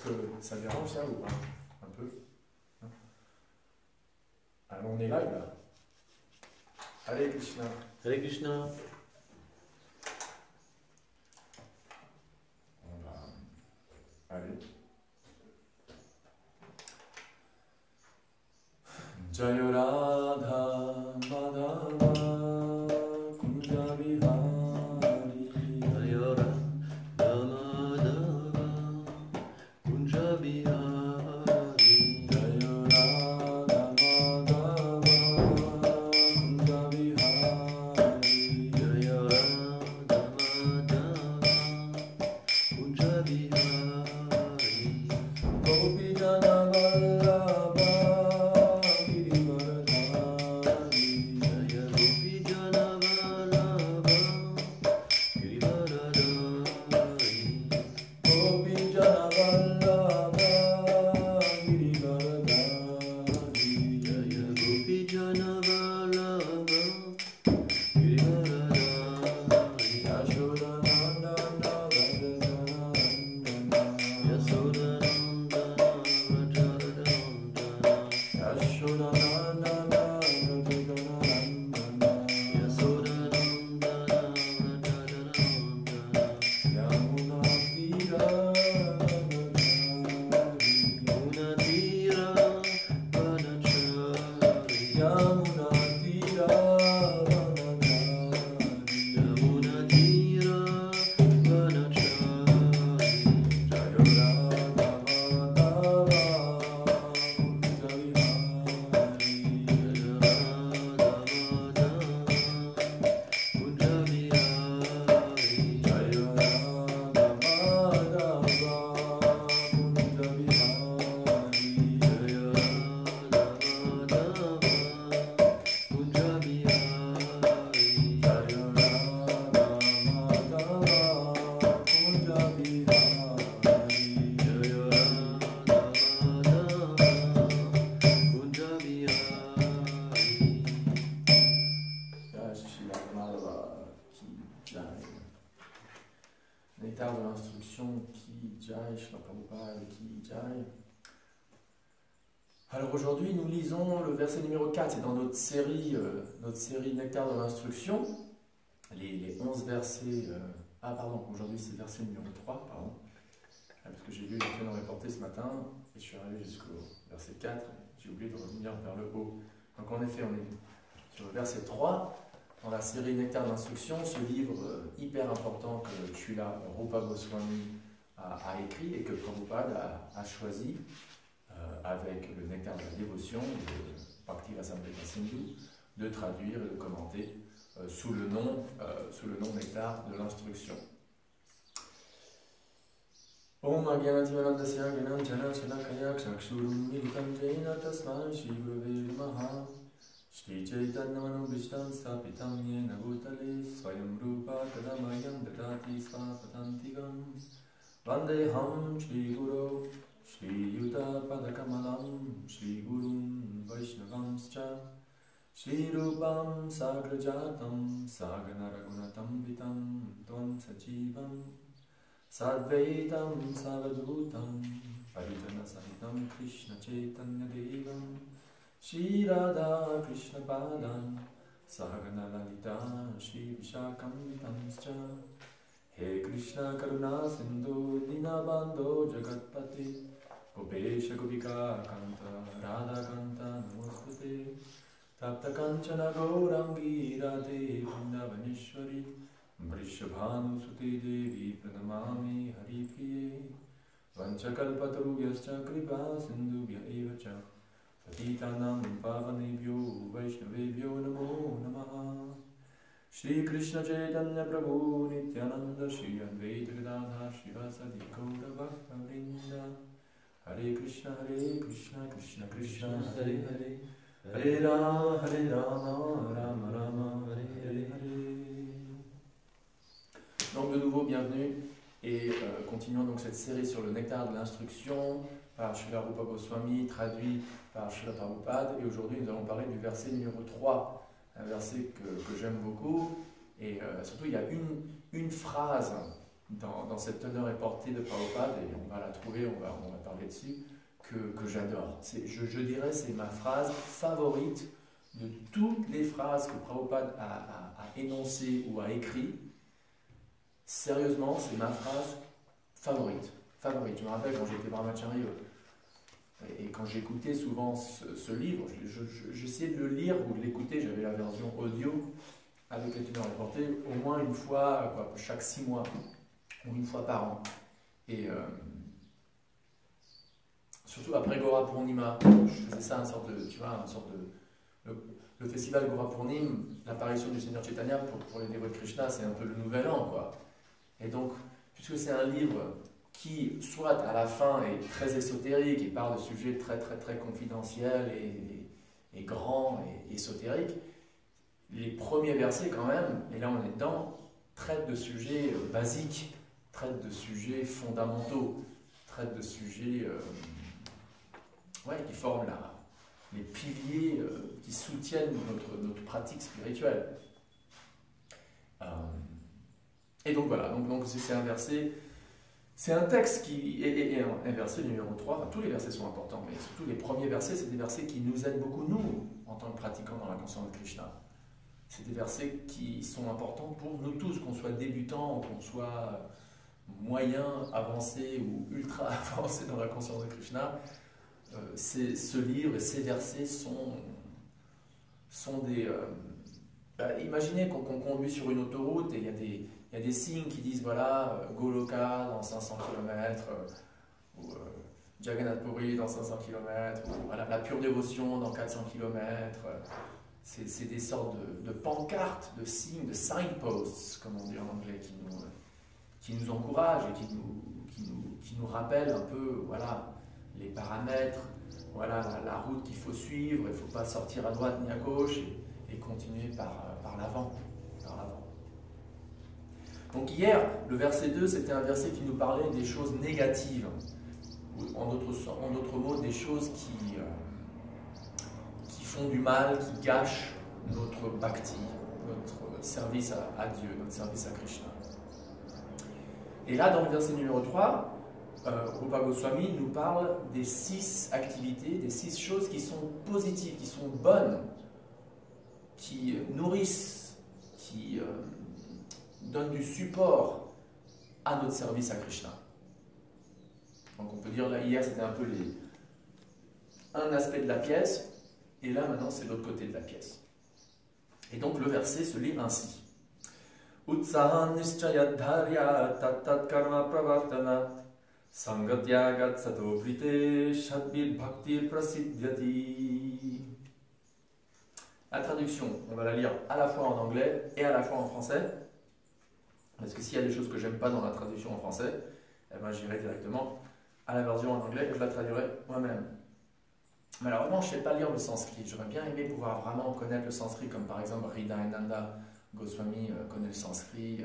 que ça dérange ça ou pas? Un peu? Alors on est live là. Hare Krishna. Hare Krishna. On va aller. Jaya Radha Madhava Kunja Vihari. Jaya Radha Madhava Kunja Vihari. Jaya Radha Madhava Kunja Vihari. Jaya Radha Madhava Kunja Vihari. Gopi Jana Vallabha Girivaradhari. Jaya Gopi Jana Vallabha Girivaradhari. Gopi Jana Vallabha Girivaradhari. Jaya Gopi Jana Vallabha Girivaradhari. Yashodanandana Vrajanandana. Yasodhanandana Vrajanandana. Yashodanandana Vrajanandana. Yasodhanandana Vrajanandana. Yamuna Tira Munatira Vanachari. Yamuna Tira Yamunatira Vanachari. Jaya Radha Madhava Kunja Vihari. Jaya Radha Madhava Kunja Vihari. Jaya Radha Madhava Kunja Vihari. Jaya Radha Madhava Kunja Vihari. Jaya Radha Madhava Kunja Vihari. Jaya Radha Madhava Kunja Vihari. Jai Shri Radha Madhava Ki Jai. Nectar de l'instruction Ki Jai, Shri Prabhupada Ki Jai. Alors aujourd'hui, nous lisons le verset numéro 4, c'est dans notre série Nectar de l'instruction, les 11 versets. Aujourd'hui c'est le verset numéro 3, pardon. Parce que j'ai vu les trains reportés ce matin et je suis arrivé jusqu'au verset 4, j'ai oublié de revenir vers le haut. Donc en effet, on est sur le verset 3, dans la série Nectar d'instruction, ce livre hyper important que Srila Rupa Goswami a écrit et que Prabhupada a choisi avec le Nectar de la dévotion de Bhakti Rasamrita Sindhu, de traduire et de commenter sous le nom Nectar de l'instruction. Om Agyanatimanandasya Gyananjana Shalakaya Kshakshurum Militam Jena Tasman Shri Gurave Namaha Shri Chaitanya Manubhishtam Stapitam Yena Bhutale Swayam Rupa Kadamayam Dadati Svapatantigam Vandeham Shri Guru Shri Yuta Padakamalam Shri Gurum Vaishnavamscha Shri Rupam Sagrajatam Saganaragunatam Vitam Tvam Sajivam Sadvaitam Savadutam Parijana Sahitam Krishna Chaitanya Devam Shri Radha Krishna Padam Sahagana Lalita Shri Vishakam Vitamscha He Krishna Karuna Sindhu Dinabandho Jagatpati Gopesha Gopika Kanta Radha Kanta Namostute Tapta Kanchana Gaurangi Radhe Vrindavaneshwari Vrishabhanu Suti Devi Pranamami Hari Priye Vanchakalpatarubhyascha Kripa Sindhubhya Evacha Patitanam Pavanebhyo Vaishnavebhyo Namo Namaha Shri Krishna Chaitanya Prabhu Nityananda Shri Advaita Gadadhar Shivasadi Gaura Bhakta-vrinda Hare Krishna Krishna Krishna Hare Hare Hare Rama Rama Rama Hare Hare. Donc de nouveau bienvenue et continuons donc cette série sur le Nectar de l'instruction par Srila Rupa Goswami, traduit par Srila Prabhupada, et aujourd'hui nous allons parler du verset numéro 3, un verset que j'aime beaucoup, et surtout il y a une phrase dans cette teneur et portée de Prabhupada, et on va la trouver, on va parler dessus, que j'adore. Je dirais c'est ma phrase favorite de toutes les phrases que Prabhupada a énoncées ou a écrites. Sérieusement, c'est ma phrase favorite. Je me rappelle quand j'étais brahmachari et quand j'écoutais souvent ce livre, j'essayais de le lire ou de l'écouter, j'avais la version audio avec les teneurs et portées au moins une fois, chaque 6 mois ou une fois par an. Et surtout après Gaura Purnima, je faisais ça, le festival Gaura Purnim, l'apparition du Seigneur Chaitanya pour les dévots de Krishna, c'est un peu le nouvel an, quoi. Et donc, puisque c'est un livre qui, soit à la fin, est très ésotérique et parle de sujets très très très confidentiels et grands et ésotériques, les premiers versets quand même, et là on est dedans, traitent de sujets basiques, traitent de sujets fondamentaux, traitent de sujets qui forment les piliers qui soutiennent notre pratique spirituelle. Et donc voilà, donc c'est un verset, c'est un texte qui est un verset numéro 3, enfin tous les versets sont importants, mais surtout les premiers versets, c'est des versets qui nous aident beaucoup, nous, en tant que pratiquants dans la conscience de Krishna. C'est des versets qui sont importants pour nous tous, qu'on soit débutant, qu'on soit moyen, avancé ou ultra avancé dans la conscience de Krishna. Ce livre et ces versets sont des... imaginez qu'on conduit sur une autoroute et il y a des signes qui disent voilà, Goloka dans 500 km, ou Jagannath Puri dans 500 km, ou voilà, la pure dévotion dans 400 km. C'est des sortes de pancartes, de signes, de signposts, comme on dit en anglais, qui nous encouragent et qui nous rappellent un peu voilà, les paramètres, voilà, la route qu'il faut suivre, il ne faut pas sortir à droite ni à gauche et continuer par l'avant. Donc hier, le verset 2, c'était un verset qui nous parlait des choses négatives, ou en d'autres mots, des choses qui font du mal, qui gâchent notre bhakti, notre service à Dieu, notre service à Krishna. Et là, dans le verset numéro 3, Rupa Goswami nous parle des 6 activités, des 6 choses qui sont positives, qui sont bonnes, qui nourrissent, qui donnent du support à notre service à Krishna. Donc on peut dire, là, hier c'était un peu un aspect de la pièce, et là maintenant c'est l'autre côté de la pièce. Et donc le verset se lit ainsi. Utsahan nischayadharya tattat karma pravartana sangatyagat sato prite shadbir bhaktir prasidhyati. La traduction, on va la lire à la fois en anglais et à la fois en français. Parce que s'il y a des choses que j'aime pas dans la traduction en français, eh ben, j'irai directement à la version en anglais et je la traduirai moi-même. Malheureusement, je ne sais pas lire le sanskrit. J'aurais bien aimé pouvoir vraiment connaître le sanskrit, comme par exemple Hridayananda Goswami connaît le sanskrit,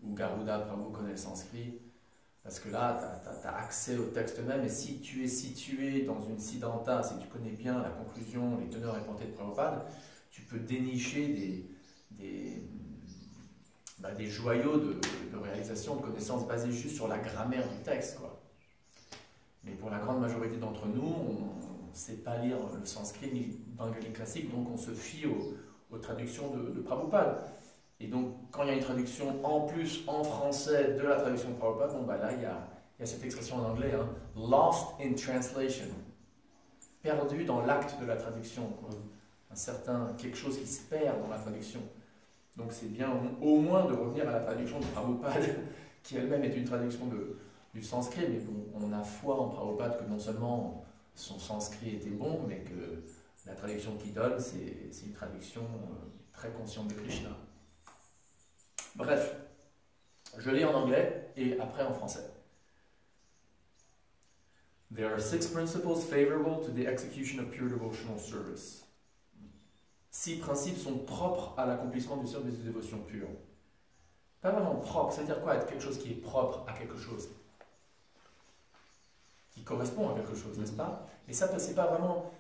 ou Garuda Prabhu connaît le sanskrit. Parce que là, tu as accès au texte même, et si tu es situé dans une siddhanta, si tu connais bien la conclusion, les teneurs et portées de Prabhupada, tu peux dénicher des joyaux de réalisation, de connaissances basées juste sur la grammaire du texte, quoi. Mais pour la grande majorité d'entre nous, on ne sait pas lire le sanskrit ni le bengali classique, donc on se fie aux traductions de Prabhupada. Et donc, quand il y a une traduction en plus en français de la traduction de Prabhupada, bon, là, il y a cette expression en anglais, hein, lost in translation, perdu dans l'acte de la traduction, quoi. Quelque chose qui se perd dans la traduction. Donc c'est bien au moins de revenir à la traduction de Prabhupada, qui elle-même est une traduction du sanskrit, mais bon, on a foi en Prabhupada que non seulement son sanskrit était bon, mais que la traduction qu'il donne, c'est une traduction très consciente de Krishna. Bref, je lis en anglais et après en français. There are 6 principles favorable to the execution of pure devotional service. 6 principes sont propres à l'accomplissement du service de dévotion pure. Pas vraiment propre, c'est-à-dire quoi? Être quelque chose qui est propre à quelque chose, qui correspond à quelque chose, n'est-ce pas? Et ça, c'est pas vraiment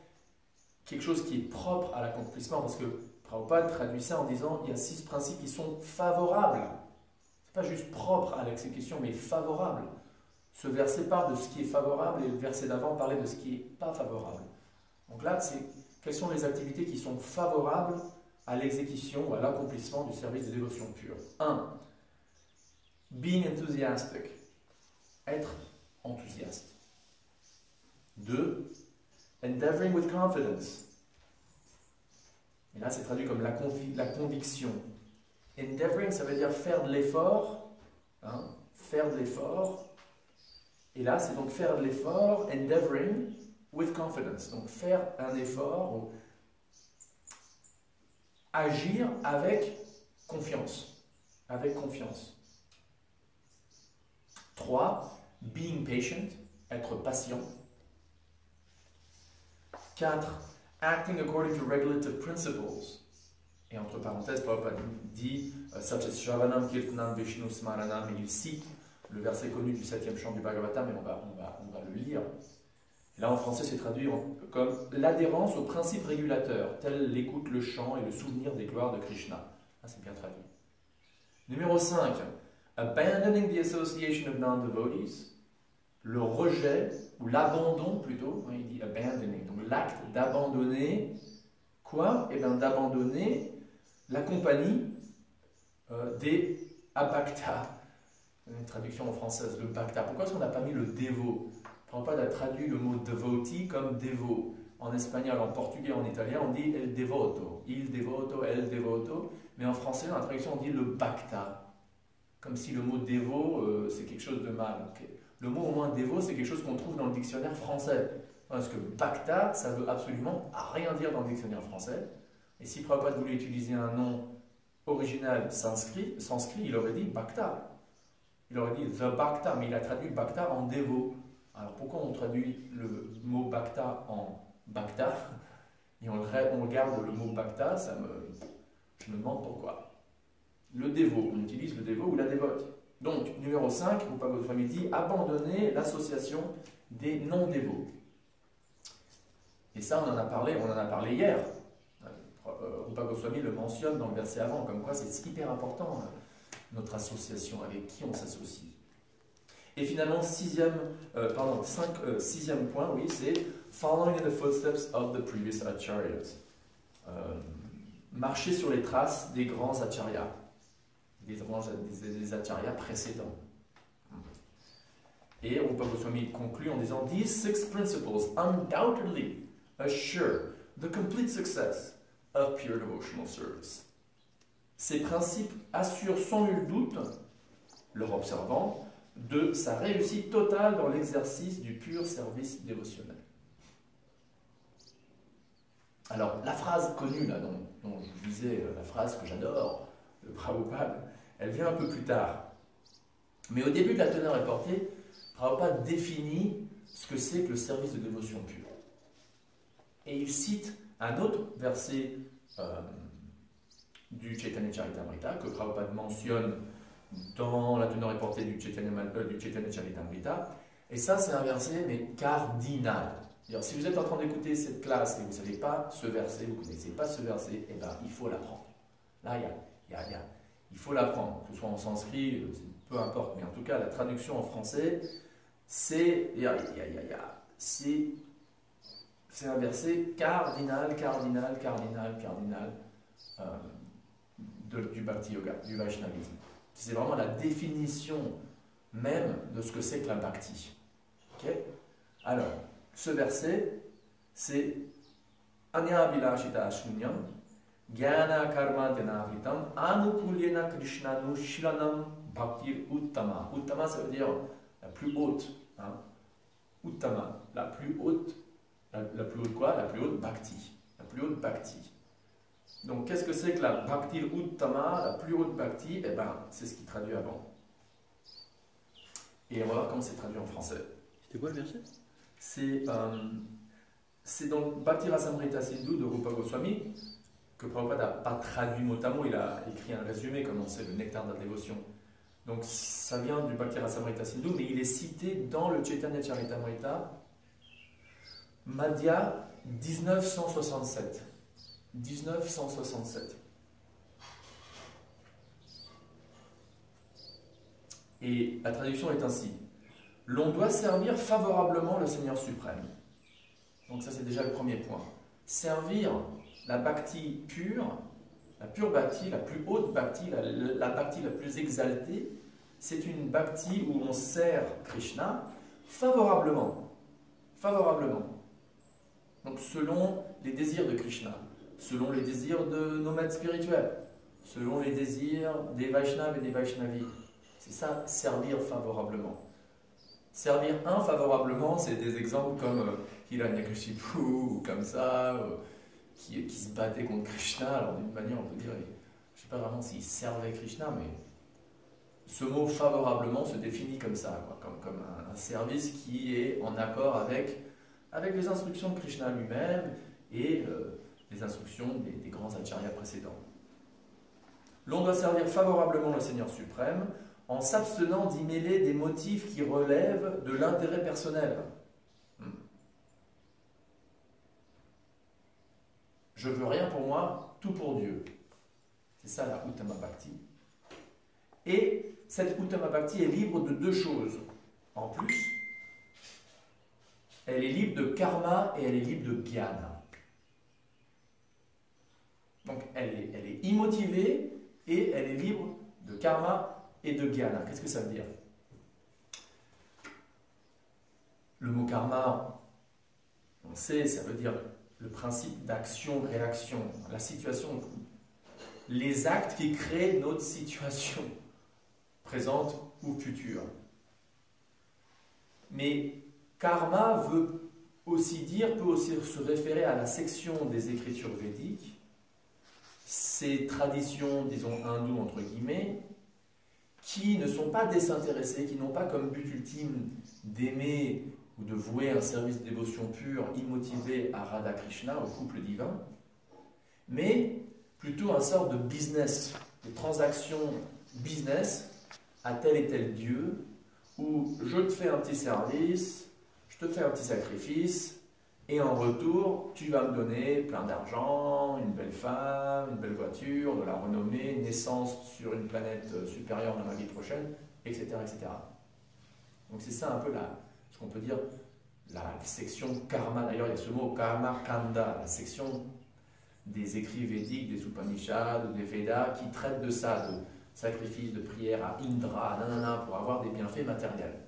quelque chose qui est propre à l'accomplissement, parce que Prabhupada traduit ça en disant il y a 6 principes qui sont favorables. pas juste propre à l'exécution, mais favorable. Ce verset parle de ce qui est favorable et le verset d'avant parlait de ce qui n'est pas favorable. Donc là, quelles sont les activités qui sont favorables à l'exécution ou à l'accomplissement du service de dévotion pure? 1. Being enthusiastic. Être enthousiaste. 2. Endeavoring with confidence. Et là, c'est traduit comme la conviction. Endeavoring, ça veut dire faire de l'effort. Hein, faire de l'effort. Et là, c'est donc faire de l'effort, endeavoring with confidence. Donc faire un effort, ou agir avec confiance. Avec confiance. 3. Being patient, être patient. 4. Acting according to regulative principles. Et entre parenthèses, Prabhupada dit such as Shravanam, Kirtanam, Vishnu, Smaranam, et il cite le verset connu du 7e chant du Bhagavatam, mais on va le lire. Et là en français, c'est traduit comme l'adhérence aux principes régulateurs, tels l'écoute, le chant et le souvenir des gloires de Krishna. Ah, c'est bien traduit. Numéro 5. Abandoning the association of non-devotees. Le rejet, ou l'abandon plutôt, il dit abandoning, donc l'acte d'abandonner, quoi? Eh bien d'abandonner la compagnie des abhakta. Une traduction en française, le bhakta. Pourquoi est-ce qu'on n'a pas mis le dévot? Prabhupada a traduit le mot devotee comme dévot. En espagnol, en portugais, en italien, on dit el devoto, il devoto, el devoto, mais en français, dans la traduction, on dit le bhakta. Comme si le mot dévot, c'est quelque chose de mal. Okay. Le mot au moins dévot, c'est quelque chose qu'on trouve dans le dictionnaire français. Parce que bhakta, ça veut absolument rien dire dans le dictionnaire français. Et si Prabhupada voulait utiliser un nom original sanskrit, il aurait dit bhakta. Il aurait dit the bhakta, mais il a traduit bhakta en dévot. Alors pourquoi on traduit le mot bhakta en bhakta et on garde le mot bhakta? Je me demande pourquoi. Le dévot, on utilise le dévot ou la dévote. Donc, numéro 5, Rupa Goswami dit abandonner l'association des non-dévots. Et ça, on en a parlé hier. Rupa Goswami le mentionne dans le verset avant, comme quoi c'est hyper important, notre association, avec qui on s'associe. Et finalement, sixième point, oui, c'est following in the footsteps of the previous acharyas. Marcher sur les traces des grands acharyas, des acharyas précédents. Et Rupa Goswami conclut en disant These 6 principles undoubtedly assure the complete success of pure devotional service. Ces principes assurent sans nul doute leur observant de sa réussite totale dans l'exercice du pur service dévotionnel. Alors, la phrase connue, là, dont je vous disais, la phrase que j'adore, de Prabhupada, elle vient un peu plus tard. Mais au début de la teneur est portée, Prabhupada définit ce que c'est que le service de dévotion pure. Et il cite un autre verset du Chaitanya Charitamrita que Prabhupada mentionne dans la teneur est portée du Chaitanya Charitamrita. Et ça, c'est un verset, mais cardinal. Alors, si vous êtes en train d'écouter cette classe et vous ne savez pas ce verset, vous ne connaissez pas ce verset, eh bien, il faut l'apprendre. Là, il faut l'apprendre, que ce soit en sanskrit, peu importe, mais en tout cas, la traduction en français, c'est un verset cardinal du Bhakti Yoga, du Vaishnavisme. C'est vraiment la définition même de ce que c'est que la Bhakti. Okay? Alors, ce verset, c'est Anya Vilashita Shunyam, Gyana Karma Dhyanavitam, Anukulyena Krishnanu Shilanam Bhaktir Uttama. Uttama, ça veut dire la plus haute. Hein? Uttama, la plus haute quoi? La plus haute Bhakti. La plus haute Bhakti. Donc, qu'est-ce que c'est que la Bhaktir Uttama, la plus haute Bhakti? Eh bien, c'est ce qui traduit avant. Et on va voir comment c'est traduit en français. C'était quoi le verset? C'est dans le Bhakti Rasamrita Sindhu de Rupa Goswami, que Prabhupada n'a pas traduit mot à mot, il a écrit un résumé, comme on sait, le nectar de la dévotion. Donc ça vient du Bhakti Rasamrita Sindhu, mais il est cité dans le Chaitanya Charitamrita, Madhya 1967. 1967. Et la traduction est ainsi. L'on doit servir favorablement le Seigneur suprême. Donc ça c'est déjà le premier point. Servir la bhakti pure, la pure bhakti, la plus haute bhakti, la bhakti la plus exaltée, c'est une bhakti où on sert Krishna favorablement. Favorablement. Donc selon les désirs de Krishna, selon les désirs de nos maîtres spirituels, selon les désirs des Vaishnavas et des Vaishnavis. C'est ça, servir favorablement. Servir infavorablement, c'est des exemples comme Hiranyakashipu ou comme ça, qui se battait contre Krishna. Alors d'une manière, on peut dire, je ne sais pas vraiment s'il servait Krishna, mais ce mot favorablement se définit comme ça, quoi, comme un service qui est en accord avec les instructions de Krishna lui-même et les instructions des grands acharyas précédents. L'on doit servir favorablement le Seigneur suprême en s'abstenant d'y mêler des motifs qui relèvent de l'intérêt personnel. Je veux rien pour moi, tout pour Dieu. C'est ça la Uttama Bhakti. Et cette Uttama Bhakti est libre de deux choses. En plus, elle est libre de karma et elle est libre de jnana. Donc elle est immotivée et elle est libre de karma et de jnana. Qu'est-ce que ça veut dire? Le mot karma, on sait, ça veut dire le principe d'action-réaction, la situation, les actes qui créent notre situation, présente ou future. Mais karma peut aussi se référer à la section des écritures védiques, ces traditions, disons, hindoues, entre guillemets, qui ne sont pas désintéressées, qui n'ont pas comme but ultime d'aimer ou de vouer un service de dévotion pure, immotivé à Radha Krishna, au couple divin, mais plutôt un sort de business, de transaction business à tel et tel Dieu, où je te fais un petit service, je te fais un petit sacrifice, et en retour, tu vas me donner plein d'argent, une belle femme, une belle voiture, de la renommée, une naissance sur une planète supérieure dans la vie prochaine, etc. etc. Donc c'est ça un peu ce qu'on peut dire la section karma. D'ailleurs, il y a ce mot karma kanda, la section des écrits védiques, des Upanishads, des Védas, qui traitent de ça, de sacrifice, de prière à Indra, pour avoir des bienfaits matériels.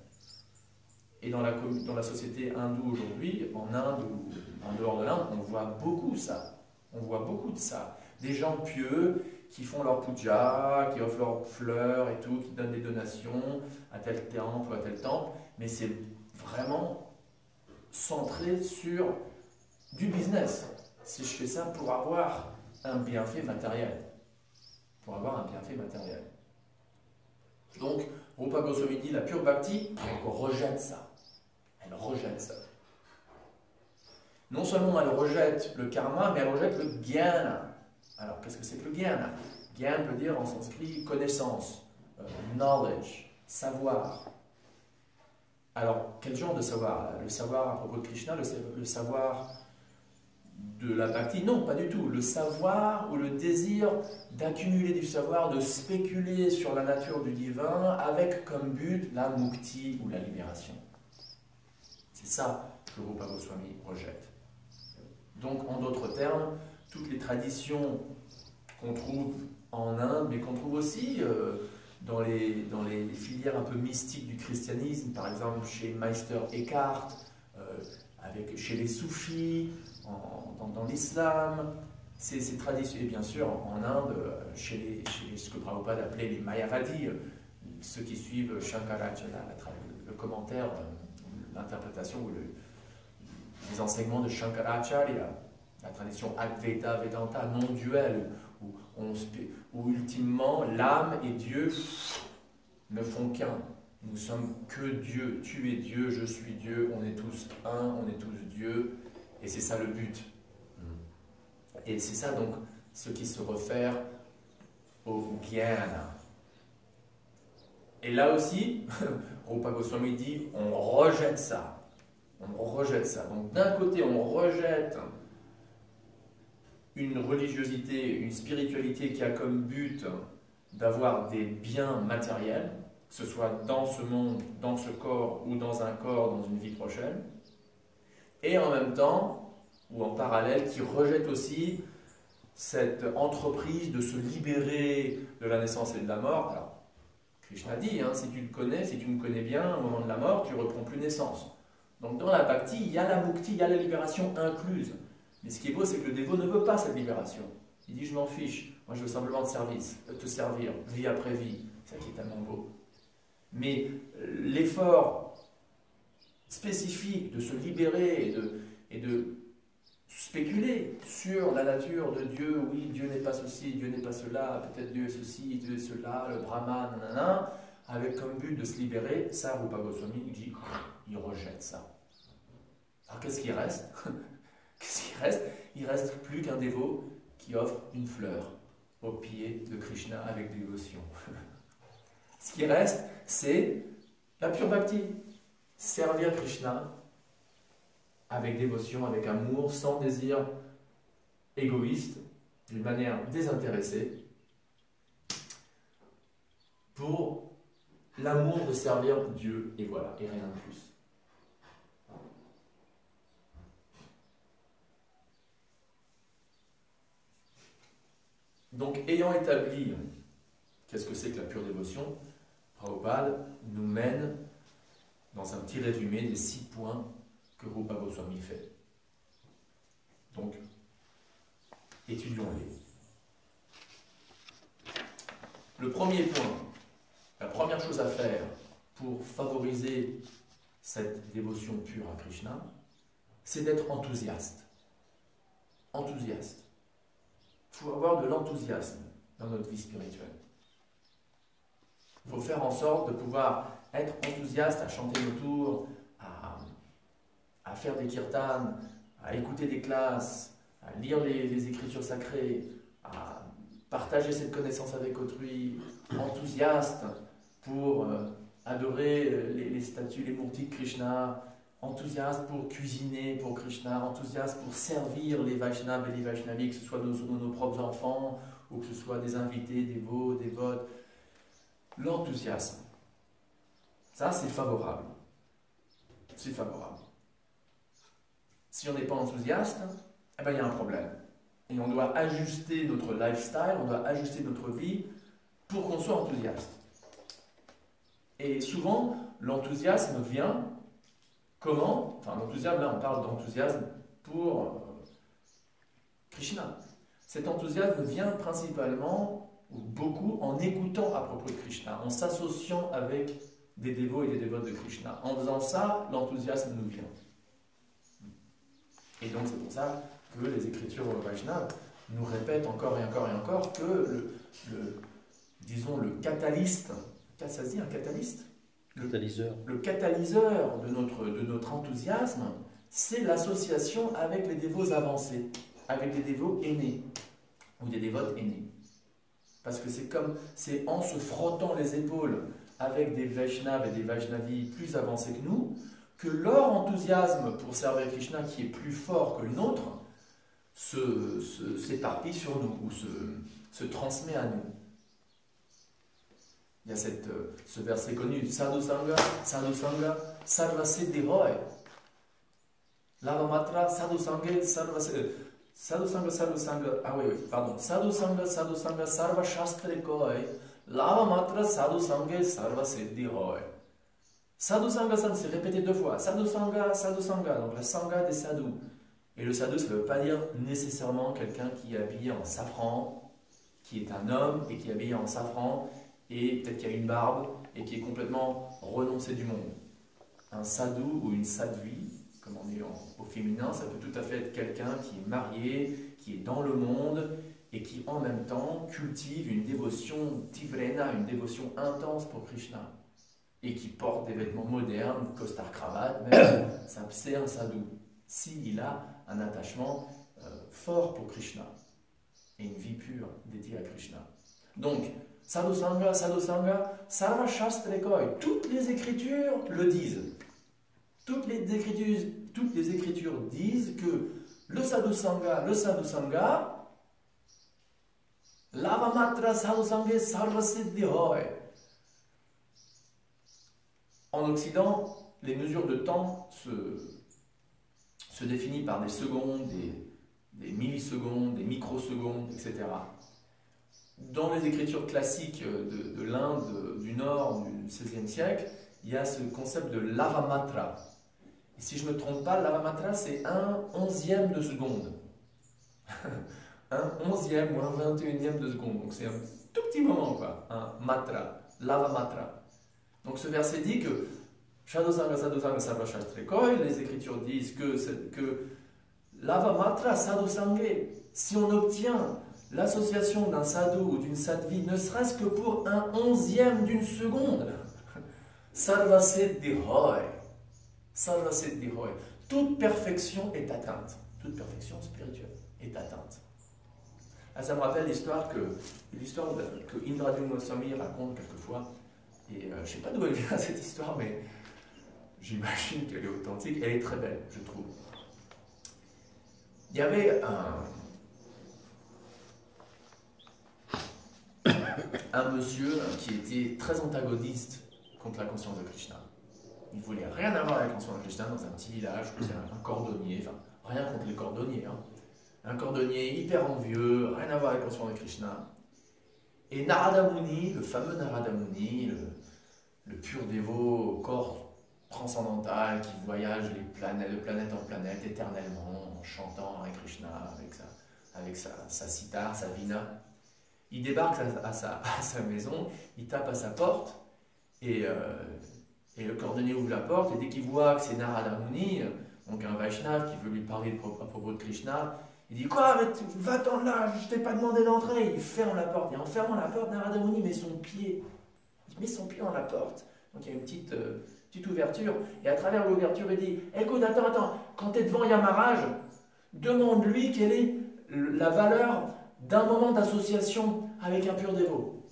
Et dans la société hindoue aujourd'hui, en Inde ou en dehors de l'Inde, on voit beaucoup ça. On voit beaucoup de ça. Des gens pieux qui font leur puja, qui offrent leurs fleurs et tout, qui donnent des donations à tel temple ou à tel temple. Mais c'est vraiment centré sur du business. Si je fais ça pour avoir un bienfait matériel. Pour avoir un bienfait matériel. Donc, Rupa Goswami dit, la pure bhakti, elle rejette ça. Elle rejette ça. Non seulement elle rejette le karma, mais elle rejette le jnana. Alors, qu'est-ce que c'est que le jnana? Jnana veut dire en sanskrit connaissance, knowledge, savoir. Alors, quel genre de savoir? Le savoir à propos de Krishna, le savoir de la bhakti? Non, pas du tout. Le savoir ou le désir d'accumuler du savoir, de spéculer sur la nature du divin avec comme but la mukti ou la libération. C'est ça que Rupa Goswami rejette. Donc, en d'autres termes, toutes les traditions qu'on trouve en Inde, mais qu'on trouve aussi dans les filières un peu mystiques du christianisme, par exemple chez Meister Eckhart, chez les soufis, dans l'islam, ces traditions, et bien sûr en Inde, chez ce que Prabhupada appelait les Mayavadis, ceux qui suivent Shankaracharya, le commentaire, l'interprétation ou les enseignements de Shankaracharya, la tradition Advaita Vedanta non duelle, où ultimement l'âme et Dieu ne font qu'un. Nous sommes que Dieu. Tu es Dieu, je suis Dieu, on est tous un, on est tous Dieu, et c'est ça le but. Et c'est ça donc ce qui se réfère au jnana. Et là aussi, Rupa Goswami dit, on rejette ça. On rejette ça. Donc d'un côté, on rejette une religiosité, une spiritualité qui a comme but d'avoir des biens matériels, que ce soit dans ce monde, dans ce corps ou dans un corps, dans une vie prochaine, et en même temps, ou en parallèle, qui rejette aussi cette entreprise de se libérer de la naissance et de la mort. Alors, Krishna dit, hein, si tu le connais, si tu me connais bien, au moment de la mort, tu ne reprends plus naissance. Donc dans la bhakti, il y a la mukti, il y a la libération incluse. Mais ce qui est beau, c'est que le dévot ne veut pas cette libération. Il dit, je m'en fiche, moi je veux simplement te servir, vie après vie. C'est ça qui est tellement beau. Mais l'effort spécifique de se libérer et de spéculer sur la nature de Dieu, oui, Dieu n'est pas ceci, Dieu n'est pas cela, peut-être Dieu est ceci, Dieu est cela, le Brahman, nanana, avec comme but de se libérer, ça, Rupa Goswami dit, il rejette ça. Alors qu'est-ce qui reste? Qu'est-ce qui reste? Il reste plus qu'un dévot qui offre une fleur au pied de Krishna avec dévotion. Ce qui reste, c'est la pure bhakti. Servir Krishna avec dévotion, avec amour, sans désir égoïste, d'une manière désintéressée, pour l'amour de servir Dieu, et voilà, et rien de plus. Donc, ayant établi qu'est-ce que c'est que la pure dévotion, Prabhupada nous mène dans un petit résumé des 6 points que Rupa Goswami fait. Donc, étudions-les. Le premier point, la première chose à faire pour favoriser cette dévotion pure à Krishna, c'est d'être enthousiaste. Enthousiaste. Il faut avoir de l'enthousiasme dans notre vie spirituelle. Il faut faire en sorte de pouvoir être enthousiaste à chanter nos tours, à faire des kirtans, à écouter des classes, à lire les écritures sacrées, à partager cette connaissance avec autrui, enthousiaste pour adorer les statues, les murtis de Krishna, enthousiaste pour cuisiner pour Krishna, enthousiaste pour servir les Vaishnavas et les Vaishnavis, que ce soit nos propres enfants ou que ce soit des invités, des veaux, des votes. L'enthousiasme, ça c'est favorable. C'est favorable. Si on n'est pas enthousiaste, eh ben, il y a un problème. Et on doit ajuster notre lifestyle, on doit ajuster notre vie pour qu'on soit enthousiaste. Et souvent, l'enthousiasme vient comment? Enfin, l'enthousiasme, là on parle d'enthousiasme pour Krishna. Cet enthousiasme vient principalement, ou beaucoup, en écoutant à propos de Krishna, en s'associant avec des dévots et des dévotes de Krishna. En faisant ça, l'enthousiasme nous vient. Et donc c'est pour ça que les écritures Vaishnava nous répètent encore et encore et encore que disons le catalyste, ça se dit un catalyste? Le catalyseur de notre enthousiasme, c'est l'association avec les dévots avancés, avec des dévots aînés, ou des dévotes aînés. Parce que c'est en se frottant les épaules avec des Vaishnavas et des Vaishnavis plus avancés que nous, que leur enthousiasme pour servir Krishna, qui est plus fort que le nôtre, s'éparpille sur nous, ou se transmet à nous. Il y a ce verset connu, Sadhu Sangha, Sarva Siddhi Hoy. Lava Matra, Sadhu Sangha, Sarva Sangha, ah oui, pardon. Sadhu Sangha, Sarva Shastre Koy. Lava Matra, Sadhu Sangha, Sarva Siddhi Hoy. Sadhu Sangha, c'est répété 2 fois. Sadhu Sangha, donc la Sangha des sadhus. Et le sadhu, ça ne veut pas dire nécessairement quelqu'un qui est habillé en safran, qui est un homme et qui est habillé en safran, et peut-être qu'il a une barbe et qui est complètement renoncé du monde. Un sadhu ou une sadhvi, comme on dit au féminin, ça peut tout à fait être quelqu'un qui est marié, qui est dans le monde et qui en même temps cultive une dévotion tivrena, une dévotion intense pour Krishna, et qui porte des vêtements modernes, costard cravate, même c'est un sadhu, s'il a un attachement fort pour Krishna et une vie pure dédiée à Krishna. Donc, Sadhu Sangha, Sarva Shastre Koy. Toutes les écritures le disent. Toutes les écritures disent que le Sadhu Sangha, Lava Matra Sadhu Sangha Sarva Siddhi Hoy. En Occident, les mesures de temps se définissent par des secondes, des millisecondes, des microsecondes, etc. Dans les écritures classiques de l'Inde du Nord du XVIe siècle, il y a ce concept de lavamatra. Et si je ne me trompe pas, lavamatra, c'est 1/11e de seconde. 1/11e ou 1/21e de seconde. Donc c'est un tout petit moment, quoi. Un matra, lavamatra. Donc ce verset dit que Sadhusanga Sadhusanga Sarva Shastrekoi, les écritures disent que lavamatra sadhusanga, si on obtient l'association d'un sadhu ou d'une sadhvi, ne serait-ce que pour 1/11e d'une seconde, sarva siddhi hoy. Sarva siddhi hoy. Toute perfection est atteinte. Toute perfection spirituelle est atteinte. Ah, ça me rappelle l'histoire que Indradyumna Goswami raconte quelquefois. Et je ne sais pas d'où elle vient cette histoire, mais j'imagine qu'elle est authentique. Elle est très belle, je trouve. Il y avait un monsieur qui était très antagoniste contre la conscience de Krishna. Il ne voulait rien avoir avec la conscience de Krishna dans un petit village, un cordonnier, enfin rien contre les cordonniers, hein. Un cordonnier hyper envieux, rien à voir avec la conscience de Krishna. Et Narada Muni, le fameux Narada Muni, le pur dévot au corps transcendantal qui voyage de planète en planète éternellement en chantant Hare Krishna avec sa sitar, sa vina. Il débarque à sa maison, il tape à sa porte et le cordonnier ouvre la porte et dès qu'il voit que c'est Narada Muni, donc un Vaishnav qui veut lui parler à propos de Krishna, il dit quoi, va-t'en là, je t'ai pas demandé d'entrer. Il ferme la porte et en fermant la porte, Narada Muni met son pied dans la porte. Donc il y a une petite ouverture et à travers l'ouverture il dit écoute, attends, quand tu es devant Yamaraj, demande-lui quelle est la valeur d'un moment d'association avec un pur dévot.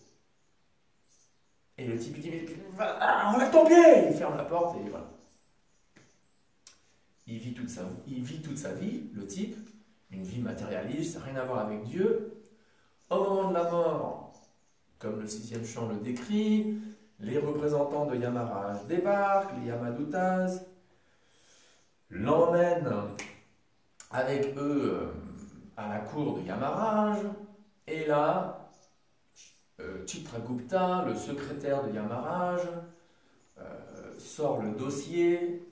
Et le type dit enlève ton pied. Il ferme la porte et voilà. Il vit toute sa vie, le type, une vie matérialiste, rien à voir avec Dieu. Au moment de la mort, comme le 6e chant le décrit, les représentants de Yamaraj débarquent, les Yamadutas, l'emmènent avec eux à la cour de Yamaraj, et là, Chitragupta, le secrétaire de Yamaraj, sort le dossier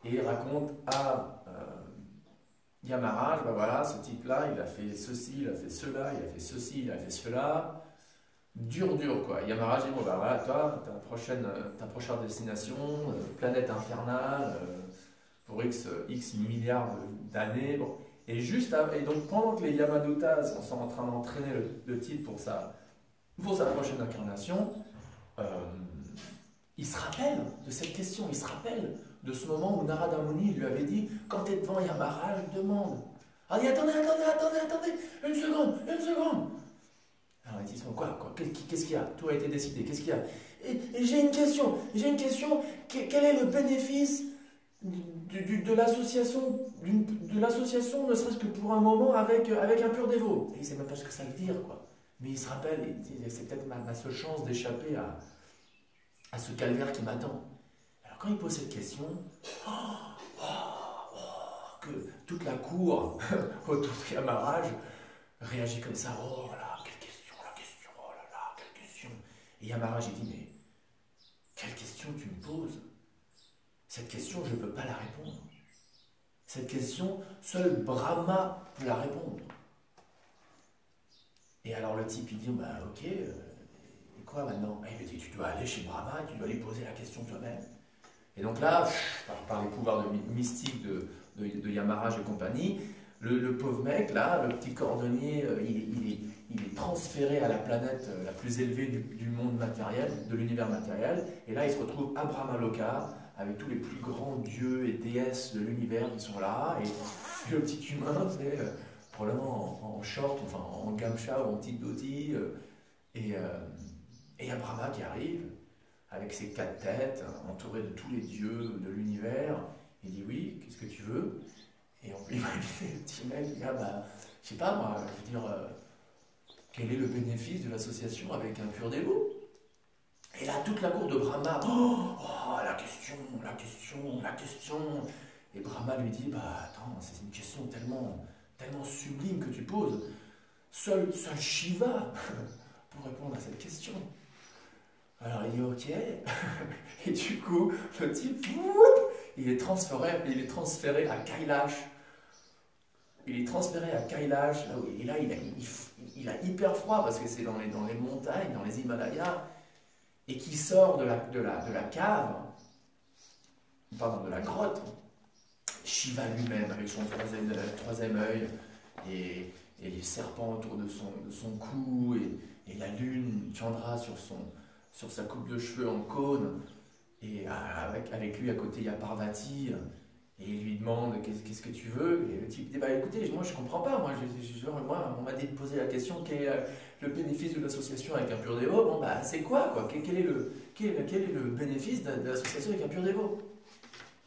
et raconte à Yamaraj, ben voilà, ce type-là, il a fait ceci, il a fait cela, il a fait ceci, il a fait cela. Dur quoi. Yamaraj dit, bon ben voilà, toi, ta prochaine destination, planète infernale, pour X milliards d'années. Bon. Et donc pendant que les Yamadutas sont en train d'entraîner le type pour sa prochaine incarnation, il se rappelle de cette question, il se rappelle de ce moment où Narada Muni lui avait dit quand tu es devant Yamaraj, demande. Ah, il dit attendez, une seconde. Alors il dit quoi qu'est-ce qu'il y a? Tout a été décidé, qu'est-ce qu'il y a? Et j'ai une question, quel est le bénéfice de l'association, ne serait-ce que pour un moment avec un pur dévot? Et il ne sait même pas ce que ça veut dire, quoi. Mais il se rappelle, et il dit c'est peut-être ma seule chance d'échapper à ce calvaire qui m'attend. Alors quand il pose cette question, que toute la cour autour de Yamaraj réagit comme ça. Oh là, quelle question, oh là là, quelle question. Et Yamaraj il dit mais quelle question tu me poses? Cette question je ne peux pas la répondre. Cette question, seul Brahma peut la répondre. Et alors le type il dit bah ok, et quoi maintenant? Et il dit tu dois aller chez Brahma et tu dois lui poser la question toi-même. Et donc là, par les pouvoirs mystiques de Yamaraj et compagnie, le pauvre mec là, le petit cordonnier, il est transféré à la planète la plus élevée du monde matériel, de l'univers matériel, et là il se retrouve à Brahmaloka avec tous les plus grands dieux et déesses de l'univers qui sont là, et le petit humain, c'est probablement en short, enfin en gamcha ou en petite dhoti, et il y a Brahma qui arrive avec ses 4 têtes, entouré de tous les dieux de l'univers. Il dit oui, qu'est-ce que tu veux? Et on peut imaginer le petit mec, il dit je sais pas moi, je veux dire, quel est le bénéfice de l'association avec un pur dévot? Et là, toute la cour de Brahma, oh, la question, la question, la question. Et Brahma lui dit, bah attends, c'est une question tellement sublime que tu poses. Seul Shiva pour répondre à cette question. Alors il dit ok, et du coup, le type, il est transféré à Kailash. Il est transféré à Kailash, là où et là, il a hyper froid parce que c'est dans les montagnes, dans les Himalayas, et qui sort de la cave, pardon, de la grotte. Shiva lui-même, avec son troisième œil, et les serpents autour de son cou, et la lune, Chandra sur sa coupe de cheveux en cône, et avec lui à côté il y a Parvati, et il lui demande qu'est-ce que tu veux, et le type dit bah écoutez, moi je comprends pas, moi on m'a dit de poser la question quel est le bénéfice de l'association avec un pur dévot, bon bah c'est quoi quel est le bénéfice de l'association avec un pur dévot?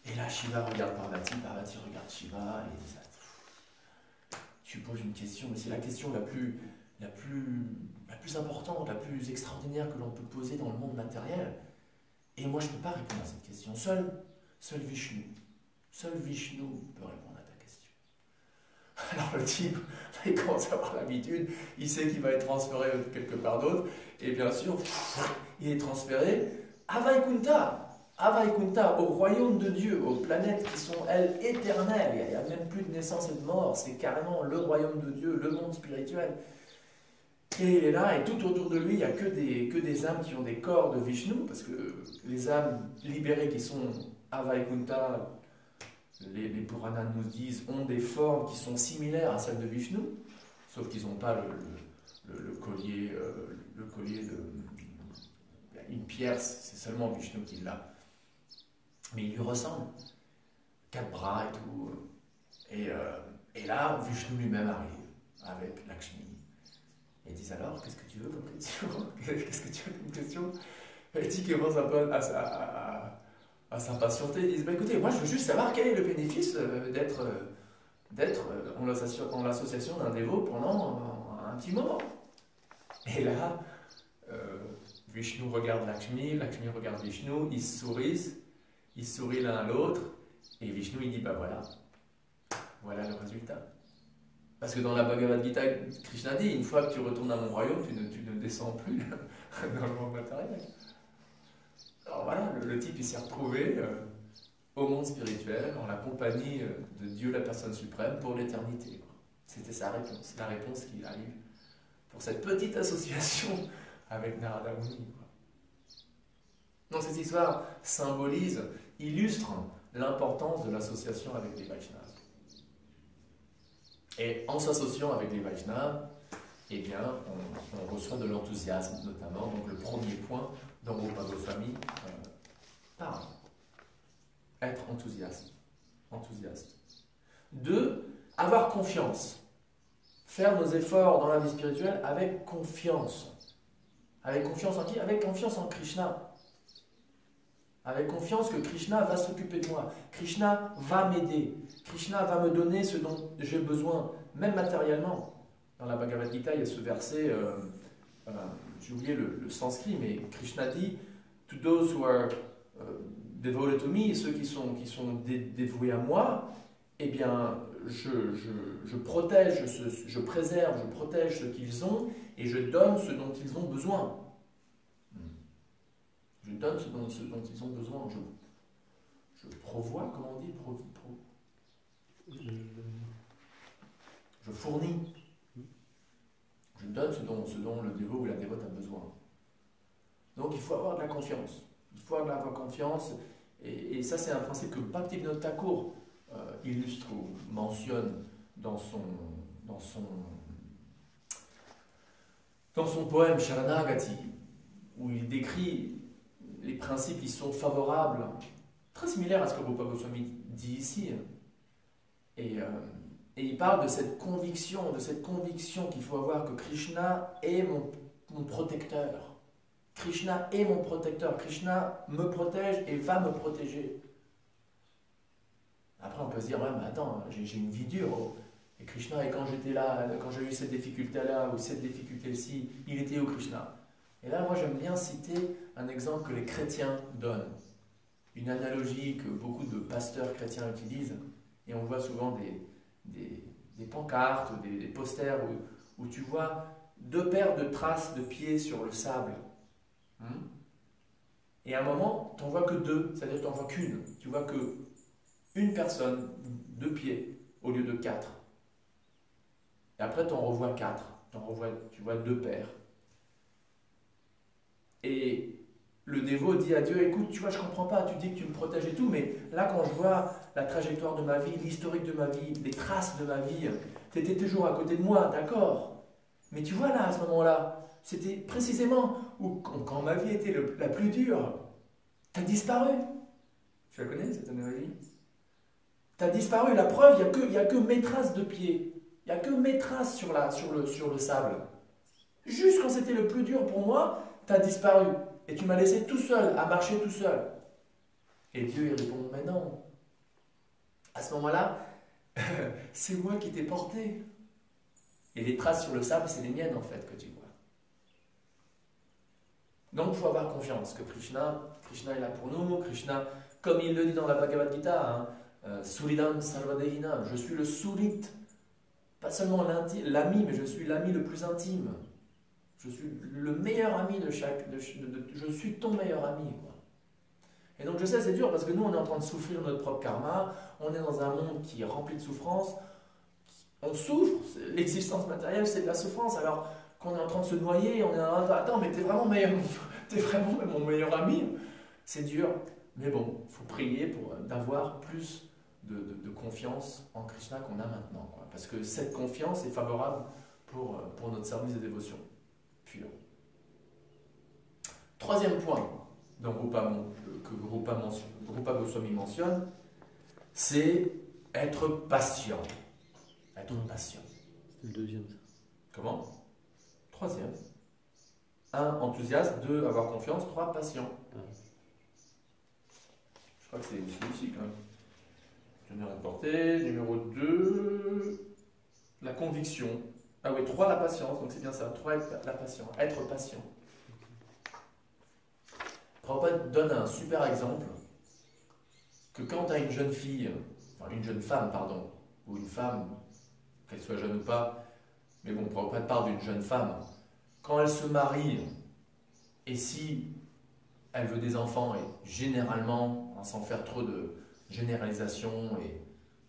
Et là Shiva regarde Parvati regarde Shiva, et dit ça, tu poses une question, mais c'est la question la plus importante, la plus extraordinaire que l'on peut poser dans le monde matériel. Et moi, je ne peux pas répondre à cette question. Seul Vishnu peut répondre à ta question. Alors le type, il commence à avoir l'habitude, il sait qu'il va être transféré quelque part d'autre, et bien sûr, il est transféré à Vaikuntha, au royaume de Dieu, aux planètes qui sont, elles, éternelles. Il n'y a même plus de naissance et de mort, c'est carrément le royaume de Dieu, le monde spirituel. Et il est là, et tout autour de lui, il n'y a que des âmes qui ont des corps de Vishnu, parce que les âmes libérées qui sont à Vaikuntha, les Puranas nous disent, ont des formes qui sont similaires à celles de Vishnu, sauf qu'ils n'ont pas le collier de... Une pierre, c'est seulement Vishnu qui l'a. Mais il lui ressemble. 4 bras et tout. Et là, Vishnu lui-même arrive avec Lakshmi. Et ils disent alors, qu'est-ce que tu veux comme question? Qu'est-ce que tu veux comme question? Et il commence un peu à s'impatienter. Ils disent bah, écoutez, moi je veux juste savoir quel est le bénéfice d'être en l'association d'un dévot pendant un petit moment. Et là, Vishnu regarde Lakshmi, Lakshmi regarde Vishnu, ils sourient l'un à l'autre, et Vishnu il dit bah voilà le résultat. Parce que dans la Bhagavad Gita, Krishna dit une fois que tu retournes à mon royaume, tu ne descends plus dans le monde matériel. Alors voilà, le type il s'est retrouvé au monde spirituel, en la compagnie de Dieu la personne suprême pour l'éternité. C'était sa réponse, la réponse qu'il a eue pour cette petite association avec Narada Muni. Donc cette histoire symbolise, illustre l'importance de l'association avec les Vaishnavas. Et en s'associant avec les Vaishnavas, eh bien, on reçoit de l'enthousiasme, notamment. Donc le premier point dans Rupa Goswami parle. Être enthousiaste. 2. Avoir confiance. Faire nos efforts dans la vie spirituelle avec confiance. Avec confiance en qui? Avec confiance en Krishna. Avec confiance que Krishna va s'occuper de moi. Krishna va m'aider. Krishna va me donner ce dont j'ai besoin, même matériellement. Dans la Bhagavad Gita, il y a ce verset, j'ai oublié le sanskrit, mais Krishna dit « To those who are devoted to me », ceux qui sont dévoués à moi, eh bien, je protège, je préserve, je protège ce qu'ils ont et je donne ce dont ils ont besoin. Je donne ce dont ils ont besoin. Je provois, comment on dit Je fournis. Je donne ce dont le dévot ou la dévote a besoin. Donc il faut avoir de la confiance. Il faut avoir de la confiance. Et ça, c'est un principe que Bhaktivinoda Thakur illustre ou mentionne dans son poème Sharanagati, où il décrit les principes qui sont favorables, très similaires à ce que Rupa Goswami dit ici. Et il parle de cette conviction qu'il faut avoir que Krishna est mon protecteur. Krishna est mon protecteur. Krishna me protège et va me protéger. Après, on peut se dire, ouais, mais attends, j'ai une vie dure. Oh. Et Krishna, et quand j'étais là, quand j'ai eu cette difficulté-là ou cette difficulté-ci, il était où Krishna? Et là, moi, j'aime bien citer un exemple que les chrétiens donnent. Une analogie que beaucoup de pasteurs chrétiens utilisent. Et on voit souvent des pancartes ou des posters où tu vois deux paires de traces de pieds sur le sable. Et à un moment, tu n'en vois que deux, c'est-à-dire que tu n'en vois qu'une. Tu vois que une personne, deux pieds, au lieu de quatre. Et après, tu en revois quatre. Tu vois deux paires. Et le dévot dit à Dieu, écoute, tu vois, je comprends pas, tu dis que tu me protèges et tout, mais là, quand je vois la trajectoire de ma vie, l'historique de ma vie, les traces de ma vie, tu étais toujours à côté de moi, d'accord. Mais tu vois là, à ce moment-là, c'était précisément où, quand ma vie était la plus dure, tu as disparu. Tu la connais, cette analogie? Tu as disparu. La preuve, il n'y a que mes traces de pied. Il n'y a que mes traces sur le sable. Juste quand c'était le plus dur pour moi, tu as disparu. Et tu m'as laissé tout seul, à marcher tout seul. Et Dieu il répond, mais non. À ce moment-là, c'est moi qui t'ai porté. Et les traces sur le sable, c'est les miennes en fait que tu vois. Donc il faut avoir confiance que Krishna est là pour nous. Krishna, comme il le dit dans la Bhagavad Gita, Suridam Sarvadehina, je suis le Surit, pas seulement l'ami, mais je suis l'ami le plus intime. Je suis le meilleur ami je suis ton meilleur ami. Quoi. Et donc je sais, c'est dur parce que nous, on est en train de souffrir notre propre karma. On est dans un monde qui est rempli de souffrance. On souffre. L'existence matérielle, c'est de la souffrance. Alors qu'on est en train de se noyer, on est en train de attends, mais t'es vraiment mon meilleur ami. C'est dur. Mais bon, il faut prier d'avoir plus de confiance en Krishna qu'on a maintenant. Quoi. Parce que cette confiance est favorable pour notre service de dévotion. Troisième point que Rupa Goswami mentionne, c'est être patient. Être patient. C'est le deuxième. Comment? Troisième. 1, enthousiaste. 2, avoir confiance. 3, patient. Je crois que c'est celui-ci quand même. J'en ai rapporté. Numéro 2, la conviction. Ah oui, 3, la patience, donc c'est bien ça. 3, la patience. Être patient. Prabhupada donne un super exemple que quand tu as une jeune fille, enfin une jeune femme, pardon, ou une femme, qu'elle soit jeune ou pas, mais bon, Prabhupada parle d'une jeune femme, quand elle se marie, et si elle veut des enfants, et généralement, sans faire trop de généralisation et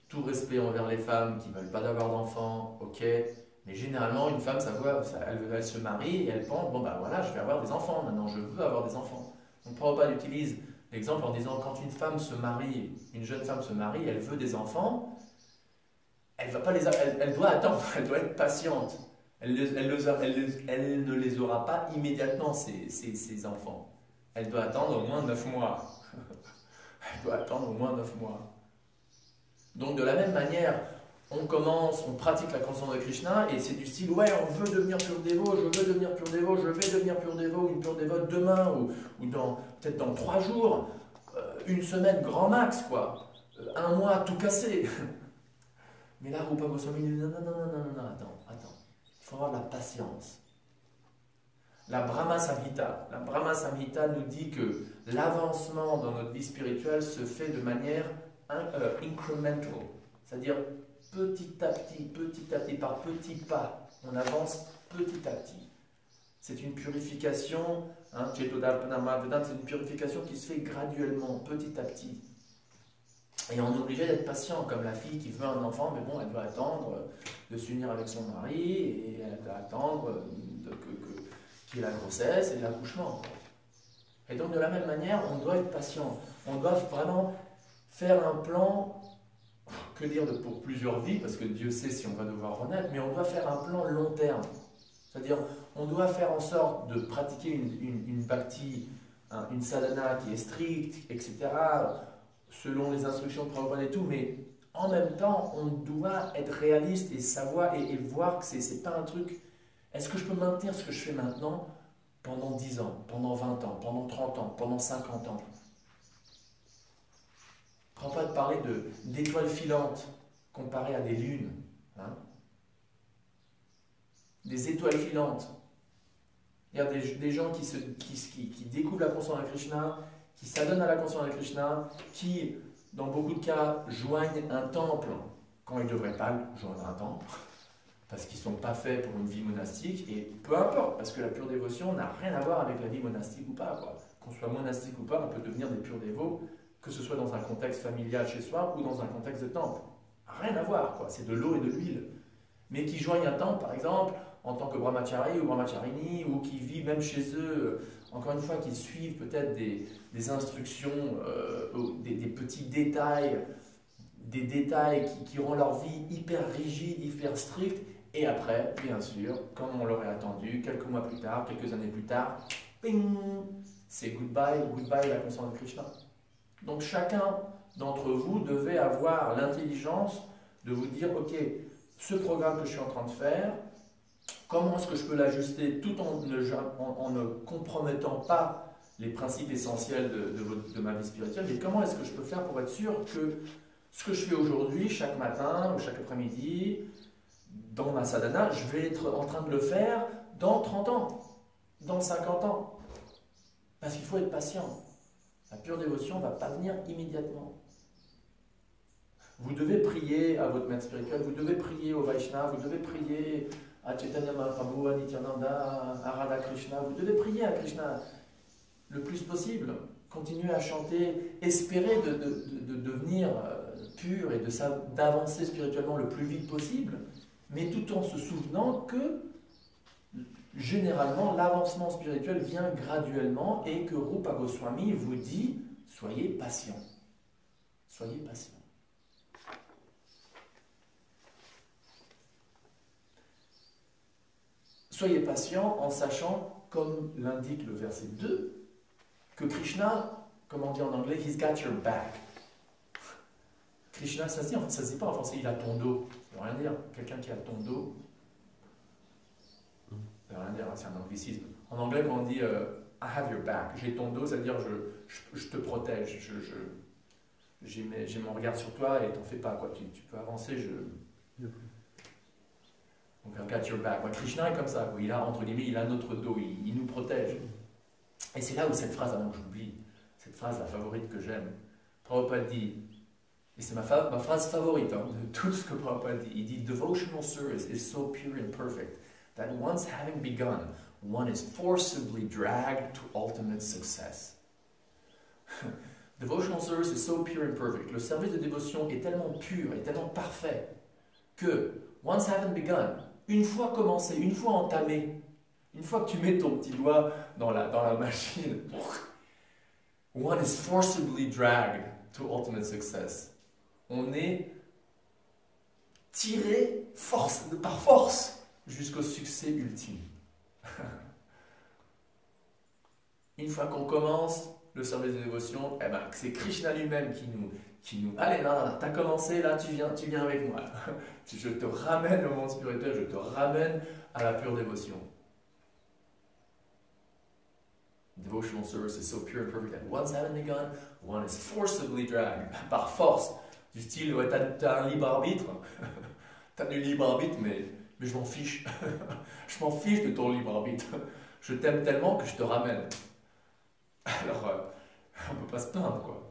tout respect envers les femmes qui ne veulent pas d'avoir d'enfants, ok. Mais généralement, une femme, elle se marie et elle pense, bon ben voilà, je vais avoir des enfants, maintenant je veux avoir des enfants. Donc Prabhupada utilise l'exemple en disant, quand une femme se marie, une jeune femme se marie, elle veut des enfants, elle doit attendre, elle doit être patiente. Elle ne les aura pas immédiatement, ces enfants. Elle doit attendre au moins 9 mois. Elle doit attendre au moins 9 mois. Donc de la même manière, on pratique la conscience de Krishna et c'est du style, ouais, on veut devenir pur dévot, je veux devenir pur dévot, je vais devenir pur dévot ou une pure dévote demain ou peut-être dans 3 jours, une semaine grand max, quoi. 1 mois tout cassé. Mais là, Rupa Goswami dit, non, attends. Il faut avoir de la patience. La Brahma Samhita nous dit que l'avancement dans notre vie spirituelle se fait de manière incremental, c'est-à-dire petit à petit, par petits pas, on avance petit à petit. C'est une purification, c'est une purification qui se fait graduellement, petit à petit. Et on est obligé d'être patient, comme la fille qui veut un enfant, mais bon, elle doit attendre de s'unir avec son mari, et elle doit attendre qu'il y ait la grossesse et l'accouchement. Et donc de la même manière, on doit être patient. On doit vraiment faire un plan, que dire pour plusieurs vies, parce que Dieu sait si on va devoir renaître, mais on doit faire un plan long terme. C'est-à-dire, on doit faire en sorte de pratiquer une bhakti, une sadhana qui est stricte, etc., selon les instructions de Prabhupada et tout, mais en même temps, on doit être réaliste et savoir et voir que c'est pas un truc. Est-ce que je peux maintenir ce que je fais maintenant pendant 10 ans, pendant 20 ans, pendant 30 ans, pendant 50 ans? Prabhupada parlait d'étoiles filantes comparées à des lunes. Des étoiles filantes. Il y a des gens qui découvrent la conscience de Krishna, qui s'adonnent à la conscience de Krishna, qui, dans beaucoup de cas, joignent un temple quand ils ne devraient pas joindre un temple, parce qu'ils ne sont pas faits pour une vie monastique, et peu importe, parce que la pure dévotion n'a rien à voir avec la vie monastique ou pas, quoi. Qu'on soit monastique ou pas, on peut devenir des purs dévots, que ce soit dans un contexte familial chez soi ou dans un contexte de temple. Rien à voir, quoi. C'est de l'eau et de l'huile. Mais qui joignent un temple, par exemple, en tant que brahmachari ou brahmacharini, ou qui vivent même chez eux, encore une fois, qui suivent peut-être des instructions, des petits détails, des détails qui rendent leur vie hyper rigide, hyper stricte, et après, bien sûr, comme on l'aurait attendu, quelques mois plus tard, quelques années plus tard, ping, c'est goodbye, goodbye la conscience de Krishna. Donc chacun d'entre vous devait avoir l'intelligence de vous dire, ok, ce programme que je suis en train de faire, comment est-ce que je peux l'ajuster tout en ne compromettant pas les principes essentiels de ma vie spirituelle, mais comment est-ce que je peux faire pour être sûr que ce que je fais aujourd'hui, chaque matin ou chaque après-midi, dans ma sadhana, je vais être en train de le faire dans 30 ans, dans 50 ans. Parce qu'il faut être patient. La pure dévotion ne va pas venir immédiatement. Vous devez prier à votre maître spirituel, vous devez prier au Vaishnava, vous devez prier à Chaitanya Mahaprabhu, à Nityananda, à Radha Krishna, vous devez prier à Krishna le plus possible. Continuez à chanter, espérez de devenir pur et d'avancer spirituellement le plus vite possible, mais tout en se souvenant que généralement l'avancement spirituel vient graduellement et que Rupa Goswami vous dit soyez patient. Soyez patient. Soyez patient en sachant, comme l'indique le verset 2, que Krishna, comme on dit en anglais, he's got your back. Krishna, ça se dit, en fait, ça se dit pas en français, il a ton dos. Ça veut rien dire. Quelqu'un qui a ton dos, ça veut rien dire, c'est un anglicisme. En anglais, quand on dit I have your back, j'ai ton dos, ça veut dire je te protège, j'ai mon regard sur toi et t'en fais pas, quoi. Tu peux avancer, Donc, I've got your back. Ouais, Krishna est comme ça, quoi. Il a, entre guillemets, il a notre dos, il nous protège. Et c'est là où cette phrase, avant que j'oublie, cette phrase, la favorite que j'aime, Prabhupada dit, et c'est ma phrase favorite de tout ce que Prabhupada dit, il dit, Devotional service is so pure and perfect that once having begun, one is forcibly dragged to ultimate success. Devotional service is so pure and perfect. Le service de dévotion est tellement pur et tellement parfait que, once having begun, une fois commencé, une fois entamé, une fois que tu mets ton petit doigt dans la machine, one is forcibly dragged to ultimate success. On est tiré par force jusqu'au succès ultime. Une fois qu'on commence le service de dévotion, eh ben, c'est Krishna lui-même qui nous... Allez, là, t'as commencé, là, tu viens avec moi. Je te ramène au monde spirituel, je te ramène à la pure dévotion. Devotional service is so pure and perfect that once having begun, one is forcibly dragged, par force, du style, ouais, t'as un libre arbitre, t'as du libre arbitre, mais je m'en fiche. Je m'en fiche de ton libre arbitre. Je t'aime tellement que je te ramène. Alors, on peut pas se plaindre, quoi.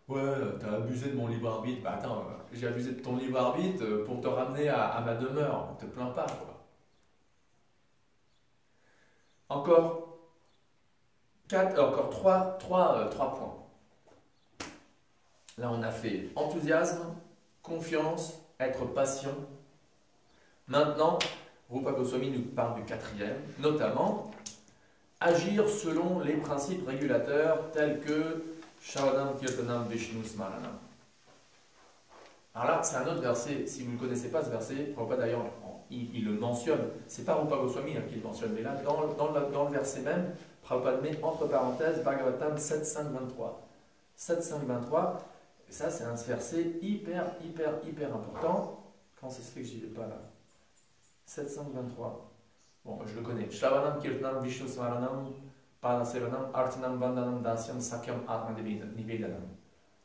Ouais, t'as abusé de mon libre arbitre. Bah attends, j'ai abusé de ton libre arbitre pour te ramener à ma demeure. Ne te plains pas, quoi. Encore trois points. Là, on a fait enthousiasme, confiance, être patient. Maintenant, Rupa Goswami nous parle du quatrième, notamment agir selon les principes régulateurs tels que Shravanam Kirtanam Vishnu Smaranam. Alors là, c'est un autre verset. Si vous ne connaissez pas ce verset, Prabhupada d'ailleurs, il le mentionne. C'est pas Rupa Goswami qui le mentionne, mais là, dans le verset même, Prabhupada met entre parenthèses Bhagavatam 7.5.23. 7.5.23, et ça c'est un verset hyper important. Comment ça se fait que j'y vais pas là? 7.5.23. Bon, je le connais. Shravanam Kirtanam Vishnu Smaranam Padasevanam Artanam Vandanam Dasyam Sakyam Atma Nivedanam.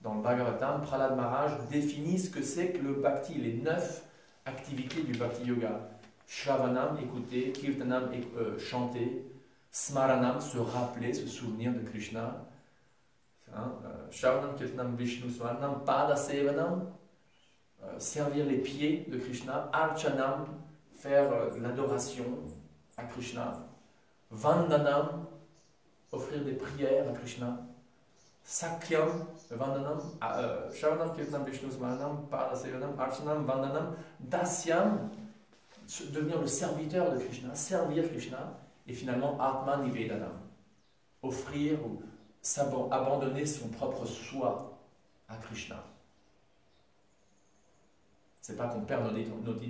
Dans le Bhagavatam, Prahlad Maharaj définit ce que c'est que le bhakti, les 9 activités du bhakti yoga. Shravanam, écouter, Kirtanam, chanter, Smaranam, se rappeler, se souvenir de Krishna. Shravanam Kirtanam Vishnu Smaranam, Pada Sevanam, servir les pieds de Krishna. Archanam, faire l'adoration à Krishna. Vandanam, offrir des prières à Krishna. Sakyam, Vandanam, Shravanam Kirtanam Vishnu Smaranam, Pada Sevanam, Archanam, Vandanam, Dasyam, devenir le serviteur de Krishna, servir Krishna. Et finalement, Atman Nivedanam, offrir ou abandonner son propre soi à Krishna. C'est pas qu'on perd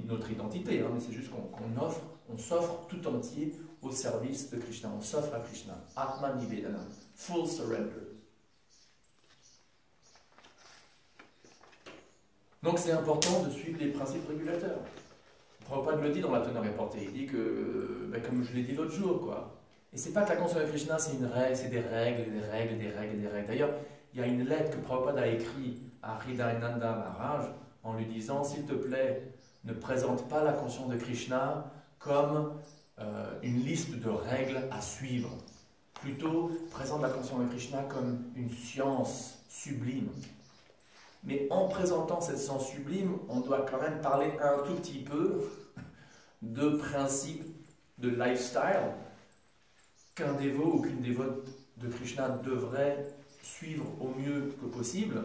notre identité, hein, mais c'est juste on s'offre tout entier au service de Krishna. On s'offre à Krishna. Atman Nivedanam, full surrender. Donc c'est important de suivre les principes régulateurs. Prabhupada le dit dans la teneur et portée, il dit que, comme je l'ai dit l'autre jour, quoi. Et c'est pas que la conscience de Krishna, c'est une règle, c'est des règles, des règles, des règles, des règles. D'ailleurs, il y a une lettre que Prabhupada a écrite à Hridayananda Maharaj en lui disant, s'il te plaît, ne présente pas la conscience de Krishna comme une liste de règles à suivre. Plutôt, présente la conscience de Krishna comme une science sublime. Mais en présentant cette science sublime, on doit quand même parler un tout petit peu de principes de lifestyle qu'un dévot ou qu'une dévote de Krishna devrait suivre au mieux que possible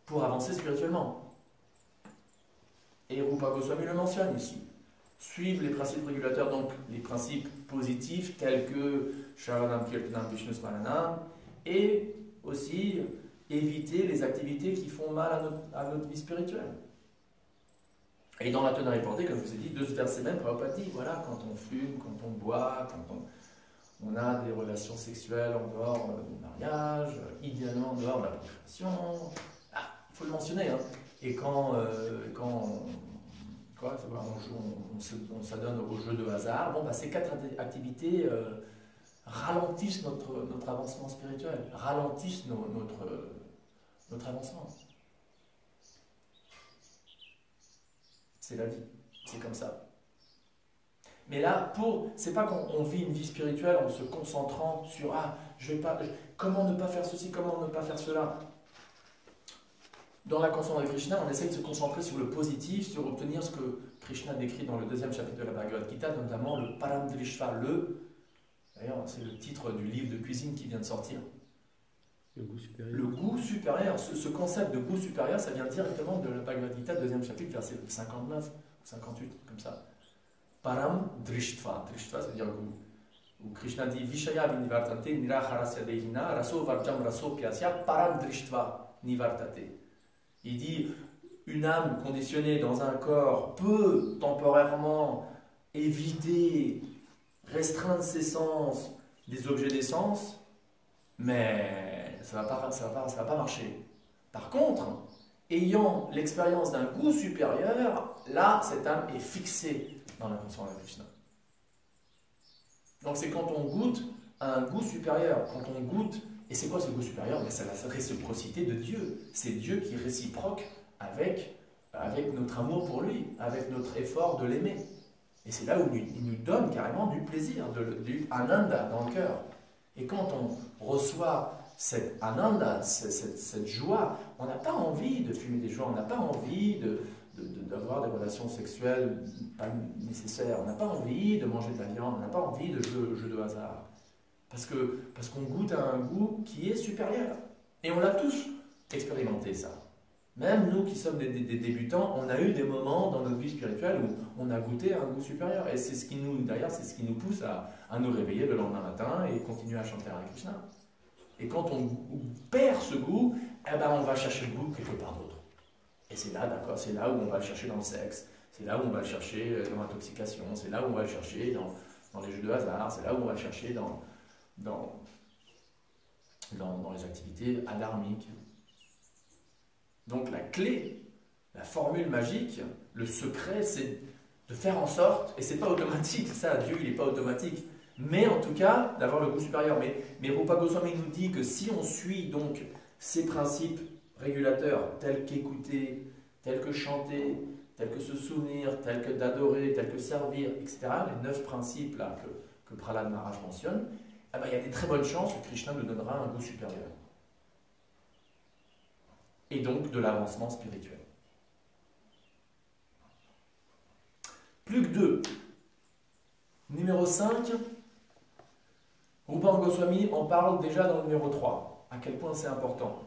pour avancer spirituellement. Et Rupa Goswami le mentionne ici. Suivre les principes régulateurs, donc les principes positifs tels que Shravanam Kirtanam Vishnu Smaranam, et aussi éviter les activités qui font mal à notre vie spirituelle. Et dans la teneur et portée, comme je vous ai dit, de ce verset même, Prabhupada dit, voilà, quand on fume, quand on boit, quand on a des relations sexuelles en dehors du mariage, idéalement en dehors de la procréation, il faut le mentionner, hein. Et quand on s'adonne au jeu de hasard, bon, ces 4 activités ralentissent notre avancement spirituel, ralentissent notre avancement. C'est la vie, c'est comme ça. Mais là, c'est pas qu'on vit une vie spirituelle en se concentrant sur comment ne pas faire ceci, comment ne pas faire cela. Dans la conscience de Krishna, on essaie de se concentrer sur le positif, sur obtenir ce que Krishna décrit dans le 2e chapitre de la Bhagavad Gita, notamment le Param Drishva, d'ailleurs c'est le titre du livre de cuisine qui vient de sortir. Le goût supérieur. Le goût supérieur, ce concept de goût supérieur, ça vient directement de la Bhagavad Gita, 2e chapitre, verset 59 ou 58, comme ça. Param Drishtva, Drishtva ça veut dire goût. Où Krishna dit Vishaya vinivartante niraharasya dehina raso varjam raso pyasya param Drishtva nivartate. Il dit une âme conditionnée dans un corps peut temporairement éviter, restreindre ses sens des objets des sens, mais ça va pas marcher. Par contre, ayant l'expérience d'un goût supérieur, là, cette âme est fixée dans la conscience de Krishna. Donc c'est quand on goûte un goût supérieur, quand on goûte, et c'est quoi ce goût supérieur? C'est la réciprocité de Dieu. C'est Dieu qui réciproque avec notre amour pour lui, avec notre effort de l'aimer. Et c'est là où il nous donne carrément du plaisir, du ananda dans le cœur. Et quand on reçoit cette ananda, cette joie, on n'a pas envie de fumer des joints, on n'a pas envie d'avoir des relations sexuelles pas nécessaires, on n'a pas envie de manger de la viande, on n'a pas envie de jeux de hasard. Parce qu'on goûte à un goût qui est supérieur. Et on l'a tous expérimenté, ça. Même nous qui sommes des débutants, on a eu des moments dans notre vie spirituelle où on a goûté à un goût supérieur. Et c'est ce qui nous pousse à nous réveiller le lendemain matin et continuer à chanter Hare Krishna. Et quand on perd ce goût, on va chercher le goût quelque part d'autre. Et c'est là, d'accord, c'est là où on va le chercher dans le sexe, c'est là où on va le chercher dans l'intoxication, c'est là où on va le chercher dans les jeux de hasard, c'est là où on va le chercher dans les activités alarmiques. Donc la clé, la formule magique, le secret, c'est de faire en sorte, et c'est pas automatique, ça, Dieu il n'est pas automatique, mais en tout cas d'avoir le goût supérieur. Mais Rupa Goswami nous dit que si on suit donc ces principes régulateurs, tels qu'écouter, tels que chanter, tels que se souvenir, tels que d'adorer, tels que servir, etc., les 9 principes là que Prahlad Maharaj mentionne, eh ben, il y a des très bonnes chances que Krishna nous donnera un goût supérieur. Et donc de l'avancement spirituel. Plus que deux. Numéro 5, Rupa Goswami en parle déjà dans le numéro 3. À quel point c'est important.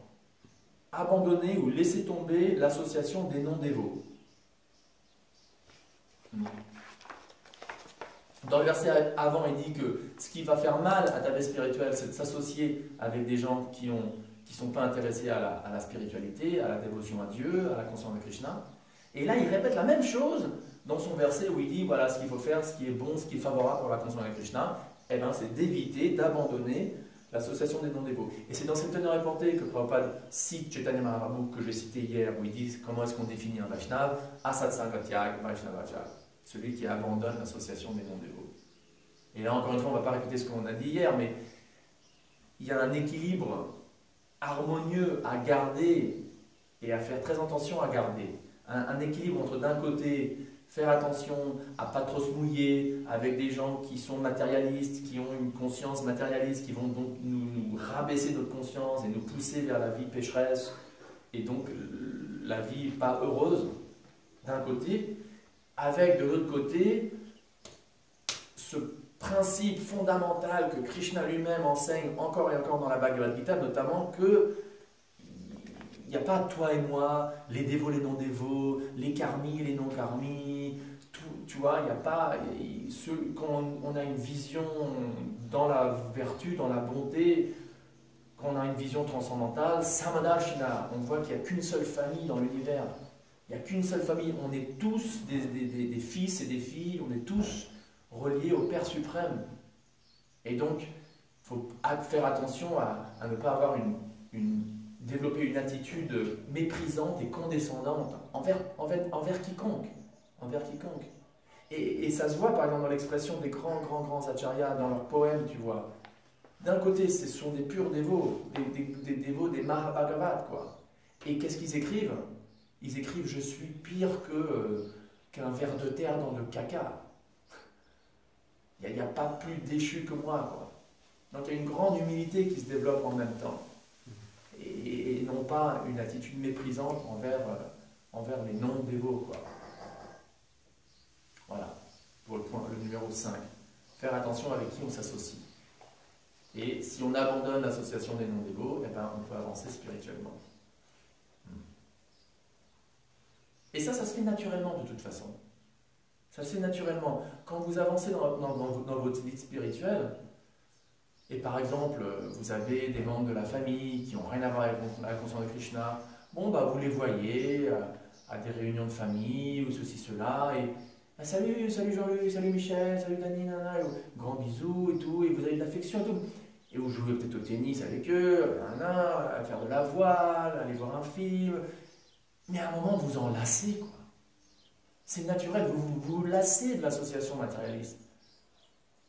Abandonner ou laisser tomber l'association des non-dévots. Dans le verset avant, il dit que ce qui va faire mal à ta vie spirituelle, c'est de s'associer avec des gens qui ne sont pas intéressés à la spiritualité, à la dévotion à Dieu, à la conscience de Krishna. Et là, il répète la même chose dans son verset où il dit, voilà, ce qu'il faut faire, ce qui est bon, ce qui est favorable pour la conscience de Krishna, eh ben, c'est d'éviter, d'abandonner l'association des non-dévots. Et c'est dans cette teneur et portée que Prabhupada cite Chaitanya Mahaprabhu, que j'ai cité hier, où il dit comment est-ce qu'on définit un Vaishnav, Asatsangatyag Vaishnavajag, celui qui abandonne l'association des non-dévots. Et là, encore une fois, on ne va pas répéter ce qu'on a dit hier, mais il y a un équilibre harmonieux à garder et à faire très attention à garder. Un équilibre entre d'un côté faire attention à ne pas trop se mouiller avec des gens qui sont matérialistes, qui ont une conscience matérialiste, qui vont donc nous rabaisser notre conscience et nous pousser vers la vie pécheresse et donc la vie pas heureuse d'un côté, avec de l'autre côté ce principe fondamental que Krishna lui-même enseigne encore et encore dans la Bhagavad Gita, notamment que il n'y a pas toi et moi, les dévots, les non-dévots, les karmis, les non-karmis, tu vois, il n'y a pas, quand on a une vision dans la vertu, dans la bonté, quand on a une vision transcendantale, Samadashina, on voit qu'il n'y a qu'une seule famille dans l'univers, il n'y a qu'une seule famille, on est tous des fils et des filles, on est tous reliés au Père suprême. Et donc, il faut faire attention à ne pas avoir développer une attitude méprisante et condescendante envers quiconque. Envers quiconque. Et ça se voit par exemple dans l'expression des grands acharyas dans leurs poèmes, tu vois. D'un côté, ce sont des purs dévots, des dévots des Mahabhagavats, quoi. Et qu'est-ce qu'ils écrivent? Ils écrivent « Je suis pire qu'un ver de terre dans le caca ». Il n'y a pas plus déchu que moi, quoi. Donc il y a une grande humilité qui se développe en même temps. Et non pas une attitude méprisante envers les non-dévots, quoi. Voilà, pour le numéro 5. Faire attention avec qui on s'associe. Et si on abandonne l'association des non-dévots, eh ben, on peut avancer spirituellement. Et ça se fait naturellement de toute façon. Ça se fait naturellement. Quand vous avancez dans votre vie spirituelle, et par exemple, vous avez des membres de la famille qui n'ont rien à voir avec la conscience de Krishna, bon, bah, vous les voyez à des réunions de famille ou ceci, cela, et ah, salut Jean-Luc, salut Michel, salut Dani, nana, et grand bisou et tout, et vous avez de l'affection et tout. Et vous jouez peut-être au tennis avec eux, nana, à faire de la voile, aller voir un film, mais à un moment vous en lassez, quoi. C'est naturel, vous lassez de l'association matérialiste.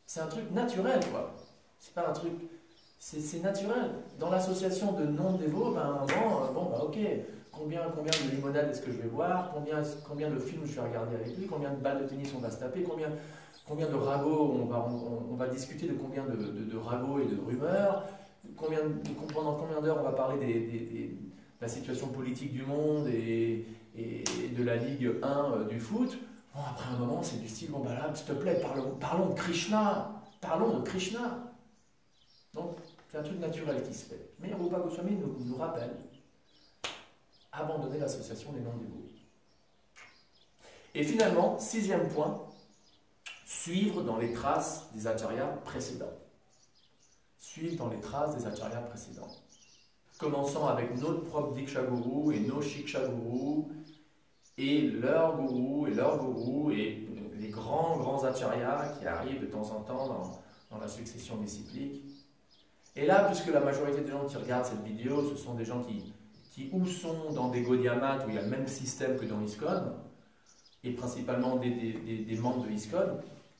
C'est un truc naturel, quoi. C'est pas un truc... C'est naturel. Dans l'association de non-dévots, ben, à un moment, bon, bah, ok, combien de limonade est-ce que je vais boire, combien de films je vais regarder avec lui, combien de balles de tennis on va se taper, combien de ragots on va discuter de combien de ragots et de rumeurs, pendant combien d'heures on va parler de la situation politique du monde et de la Ligue 1 du foot. Bon, après un moment, c'est du style, bon, bah là, s'il te plaît, parlons de Krishna. Parlons de Krishna. Donc, c'est un truc naturel qui se fait. Mais Rupa Goswami nous rappelle abandonner l'association des non-dévots. Et finalement, 6e point, suivre dans les traces des acharyas précédents. Suivre dans les traces des acharyas précédents. Commençant avec notre propre Diksha Guru et nos Shiksha Guru et leurs gourous et les grands acharyas qui arrivent de temps en temps dans la succession disciplique. Et là, puisque la majorité des gens qui regardent cette vidéo, ce sont des gens qui ou sont dans des Gaudiya Math où il y a le même système que dans ISKCON, et principalement des membres de ISKCON,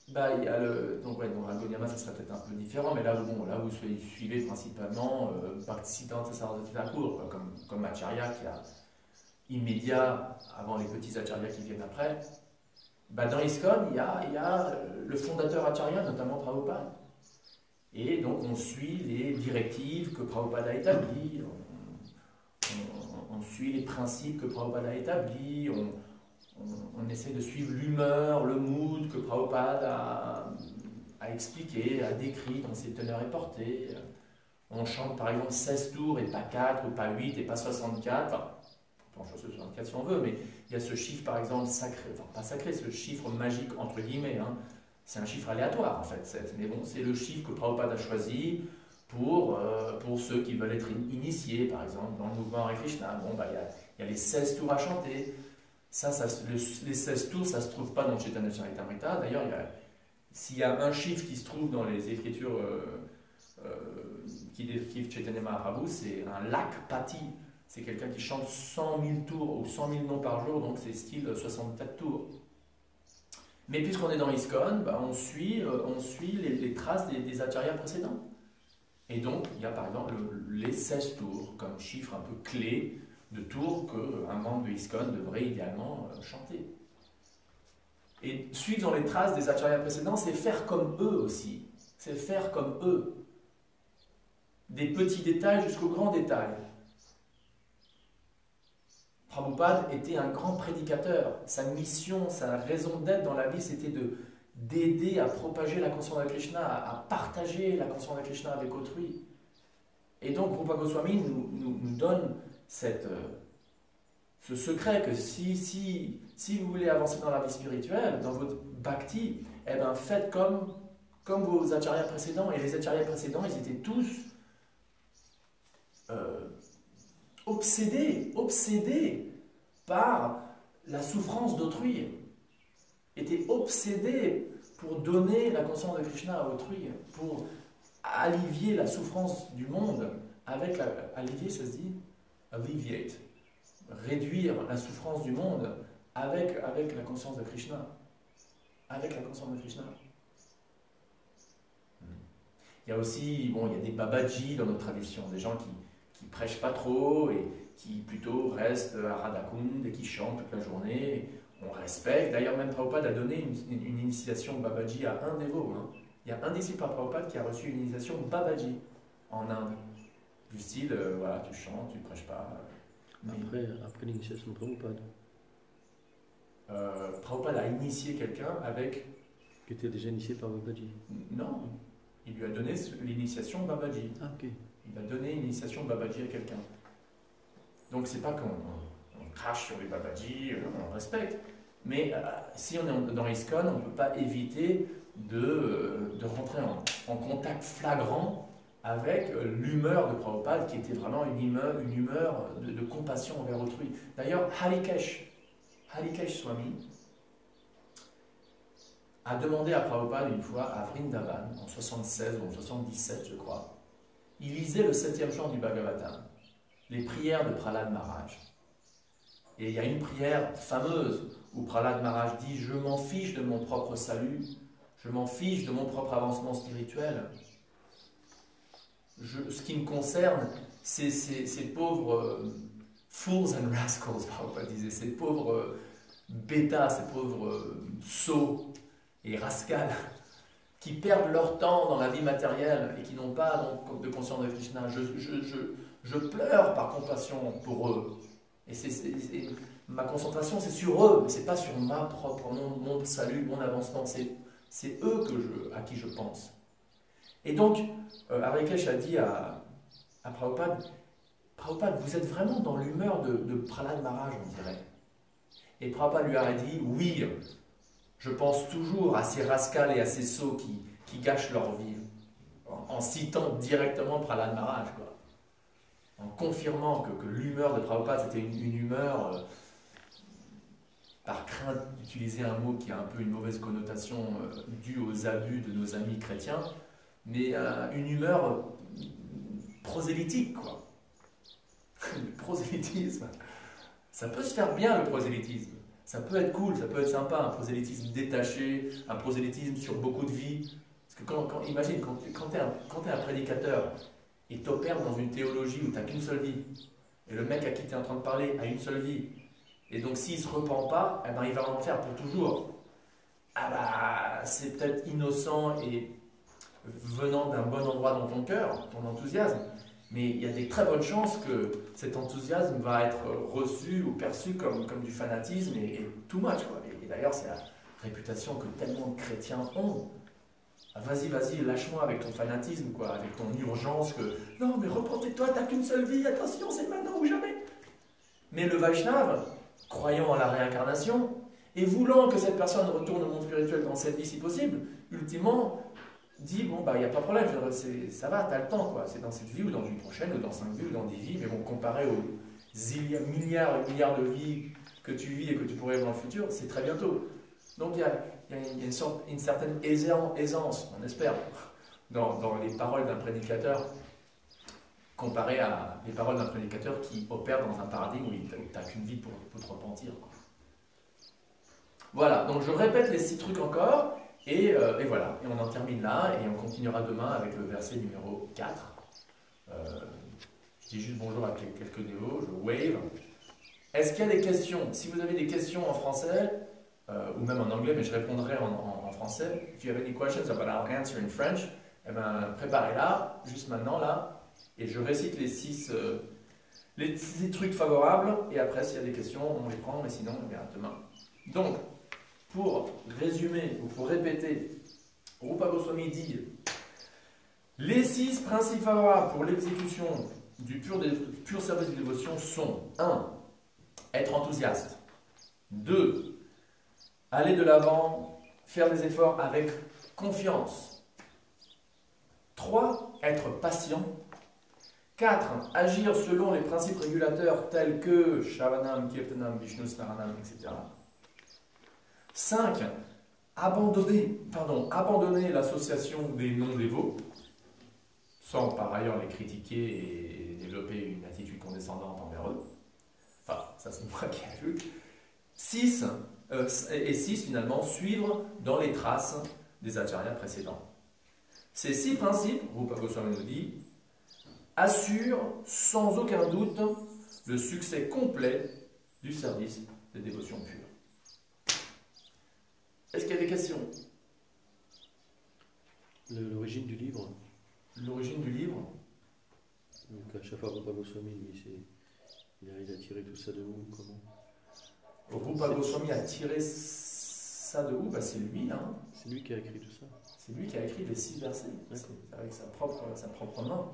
bah, il y a donc dans la Gaudiya Math, ça serait peut-être un peu différent, mais là vous suivez principalement Bhaktisiddhanta Saraswati Thakur, comme Acharya qui a immédiat avant les petits Acharyas qui viennent après. bah, dans ISKCON, il y a le fondateur Acharya, notamment Prabhupada. Et donc on suit les directives que Prabhupada a établies, on suit les principes que Prabhupada a établis, on essaie de suivre l'humeur, le mood que Prabhupada a expliqué, a décrit dans ses teneurs et portées. On chante par exemple 16 tours et pas 4 ou pas 8 et pas 64. Enfin, on peut en chanter 64 si on veut, mais il y a ce chiffre par exemple sacré, enfin pas sacré, ce chiffre magique entre guillemets. Hein. C'est un chiffre aléatoire en fait, mais bon, c'est le chiffre que Prabhupada a choisi pour ceux qui veulent être initiés, par exemple, dans le mouvement Hare Krishna. Bon, bah, il y a les 16 tours à chanter. Les 16 tours, ça ne se trouve pas dans Chaitanya Charitamrita. D'ailleurs, s'il y a un chiffre qui se trouve dans les écritures qui décrivent Chaitanya Mahaprabhu, c'est un Lakpati. C'est quelqu'un qui chante 100 000 tours ou 100 000 noms par jour, donc c'est style 64 tours. Mais puisqu'on est dans ISKCON, bah, on suit les traces des acharyas précédents. Et donc, il y a par exemple les 16 tours comme chiffre un peu clé de tours qu'un membre de ISKCON devrait idéalement chanter. Et suivre les traces des acharyas précédents, c'est faire comme eux aussi. C'est faire comme eux. Des petits détails jusqu'aux grands détails. Prabhupada était un grand prédicateur. Sa mission, sa raison d'être dans la vie, c'était d'aider à propager la conscience de Krishna, à partager la conscience de Krishna avec autrui. Et donc, Rupa Goswami nous donne ce secret que si vous voulez avancer dans la vie spirituelle, dans votre bhakti, eh ben, faites comme vos acharyas précédents. Et les acharyas précédents, ils étaient tous obsédés par la souffrance d'autrui, étaient obsédés pour donner la conscience de Krishna à autrui, pour allevier la souffrance du monde avec allevier, ça se dit alleviate, réduire la souffrance du monde avec la conscience de Krishna, avec la conscience de Krishna. Il y a aussi, bon, il y a des babaji dans notre tradition, des gens qui prêchent pas trop et qui plutôt restent à Radhakund et qui chantent toute la journée. On respecte. D'ailleurs, même Prabhupada a donné une initiation Babaji à un dévot. Hein. Il y a un disciple à Prabhupada qui a reçu une initiation Babaji en Inde. Du style, voilà, tu chantes, tu ne prêches pas. Mais... Après l'initiation de Prabhupada. Prabhupada a initié quelqu'un avec... Qui était déjà initié par Babaji. Non, il lui a donné l'initiation Babaji. Ah, ok. Il a donné l'initiation Babaji à quelqu'un. Donc c'est pas qu'on crache sur les Babaji, on respecte. Mais si on est dans ISKCON, on ne peut pas éviter de rentrer en contact flagrant avec l'humeur de Prabhupada, qui était vraiment une humeur de compassion envers autrui. D'ailleurs, Harikesh Swami a demandé à Prabhupada une fois à Vrindavan, en 76 ou en 77 je crois, il lisait le 7e chant du Bhagavatam, les prières de Prahlad Maharaj. Et il y a une prière fameuse où Prahlad Maharaj dit « Je m'en fiche de mon propre salut, je m'en fiche de mon propre avancement spirituel. Ce qui me concerne, c'est ces pauvres fools and rascals », Prabhupada disait, ces pauvres bêtas, ces pauvres sots et rascals qui perdent leur temps dans la vie matérielle et qui n'ont pas de conscience de Krishna. Je pleure par compassion pour eux. Et ma concentration, c'est sur eux, mais ce n'est pas sur mon salut, mon avancement. C'est eux à qui je pense. Et donc, Harikesh a dit à Prabhupada, Prabhupada, vous êtes vraiment dans l'humeur de Prahlad Maharaj, on dirait. Et Prabhupada lui a dit, oui, je pense toujours à ces rascals et à ces sots qui gâchent leur vie, en citant directement Prahlad Maharaj, quoi. En confirmant que l'humeur de Prabhupada c'était une humeur, par crainte d'utiliser un mot qui a un peu une mauvaise connotation due aux abus de nos amis chrétiens, mais une humeur prosélytique, quoi. Le prosélytisme, ça peut se faire bien, le prosélytisme. Ça peut être cool, ça peut être sympa, un prosélytisme détaché, un prosélytisme sur beaucoup de vies. Parce que imagine, quand tu es un prédicateur et t'opères dans une théologie où tu n'as qu'une seule vie, et le mec à qui tu es en train de parler a une seule vie, et donc s'il ne se repent pas, eh ben, il va en faire pour toujours. ah bah, c'est peut-être innocent et venant d'un bon endroit dans ton cœur, ton enthousiasme, mais il y a des très bonnes chances que cet enthousiasme va être reçu ou perçu comme du fanatisme et too much, quoi. Et d'ailleurs, c'est la réputation que tellement de chrétiens ont. Ah, vas-y, vas-y, lâche-moi avec ton fanatisme, quoi, avec ton urgence que non, mais repentez-toi, t'as qu'une seule vie, attention, c'est maintenant ou jamais. Mais le Vaishnav, croyant en la réincarnation et voulant que cette personne retourne au monde spirituel dans cette vie si possible, ultimement dit bon, bah, il n'y a pas de problème, ça va, t'as le temps, quoi, c'est dans cette vie ou dans une prochaine ou dans 5 vies ou dans 10 vies, mais bon, comparé aux milliards et milliards de vies que tu vis et que tu pourrais vivre dans le futur, c'est très bientôt. Donc il y a une certaine aisance, on espère, dans les paroles d'un prédicateur, comparé à les paroles d'un prédicateur qui opère dans un paradigme où tu n'as qu'une vie pour te repentir, quoi. Voilà, donc je répète les 6 trucs encore, et voilà, et on en termine là, et on continuera demain avec le verset numéro 4. Je dis juste bonjour à quelques dévots, je wave. Est-ce qu'il y a des questions? Si vous avez des questions en français, ou même en anglais, mais je répondrai en français. If you have any questions, but I'll answer in French, eh ben, préparez-la, juste maintenant, là, et je récite les 6 trucs favorables, et après, s'il y a des questions, on les prend, mais sinon, eh bien, demain. Donc, pour résumer, ou pour répéter, Rupa Goswami dit les 6 principes favorables pour l'exécution du pur service de dévotion sont 1. Être enthousiaste. 2. Aller de l'avant, faire des efforts avec confiance. 3. Être patient. 4. Agir selon les principes régulateurs tels que Shravanam, Kirtanam, Vishnu Smaranam, etc. 5. Abandonner l'association des non-dévots, sans par ailleurs les critiquer et développer une attitude condescendante envers eux. Enfin, ça c'est moi qui ajoute. 6. Finalement, suivre dans les traces des acharyas précédents. Ces 6 principes, Rupa Goswami nous dit, assurent sans aucun doute le succès complet du service des dévotions pures. Est-ce qu'il y a des questions? L'origine du livre. L'origine du livre? Donc à chaque fois Rupa Goswami, lui, il a tiré tout ça de où? Comment? Rupa Goswami a tiré ça de où? Bah, c'est lui, hein. C'est lui qui a écrit tout ça. C'est lui qui a écrit les 6 versets. C'est avec sa propre main.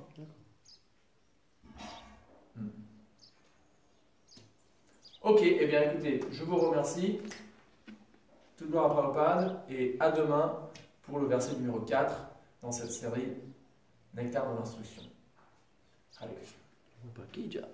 Ok, eh bien écoutez, je vous remercie. Toute gloire à Prabhupada et à demain pour le verset numéro 4 dans cette série Nectar de l'instruction. Hare Krishna.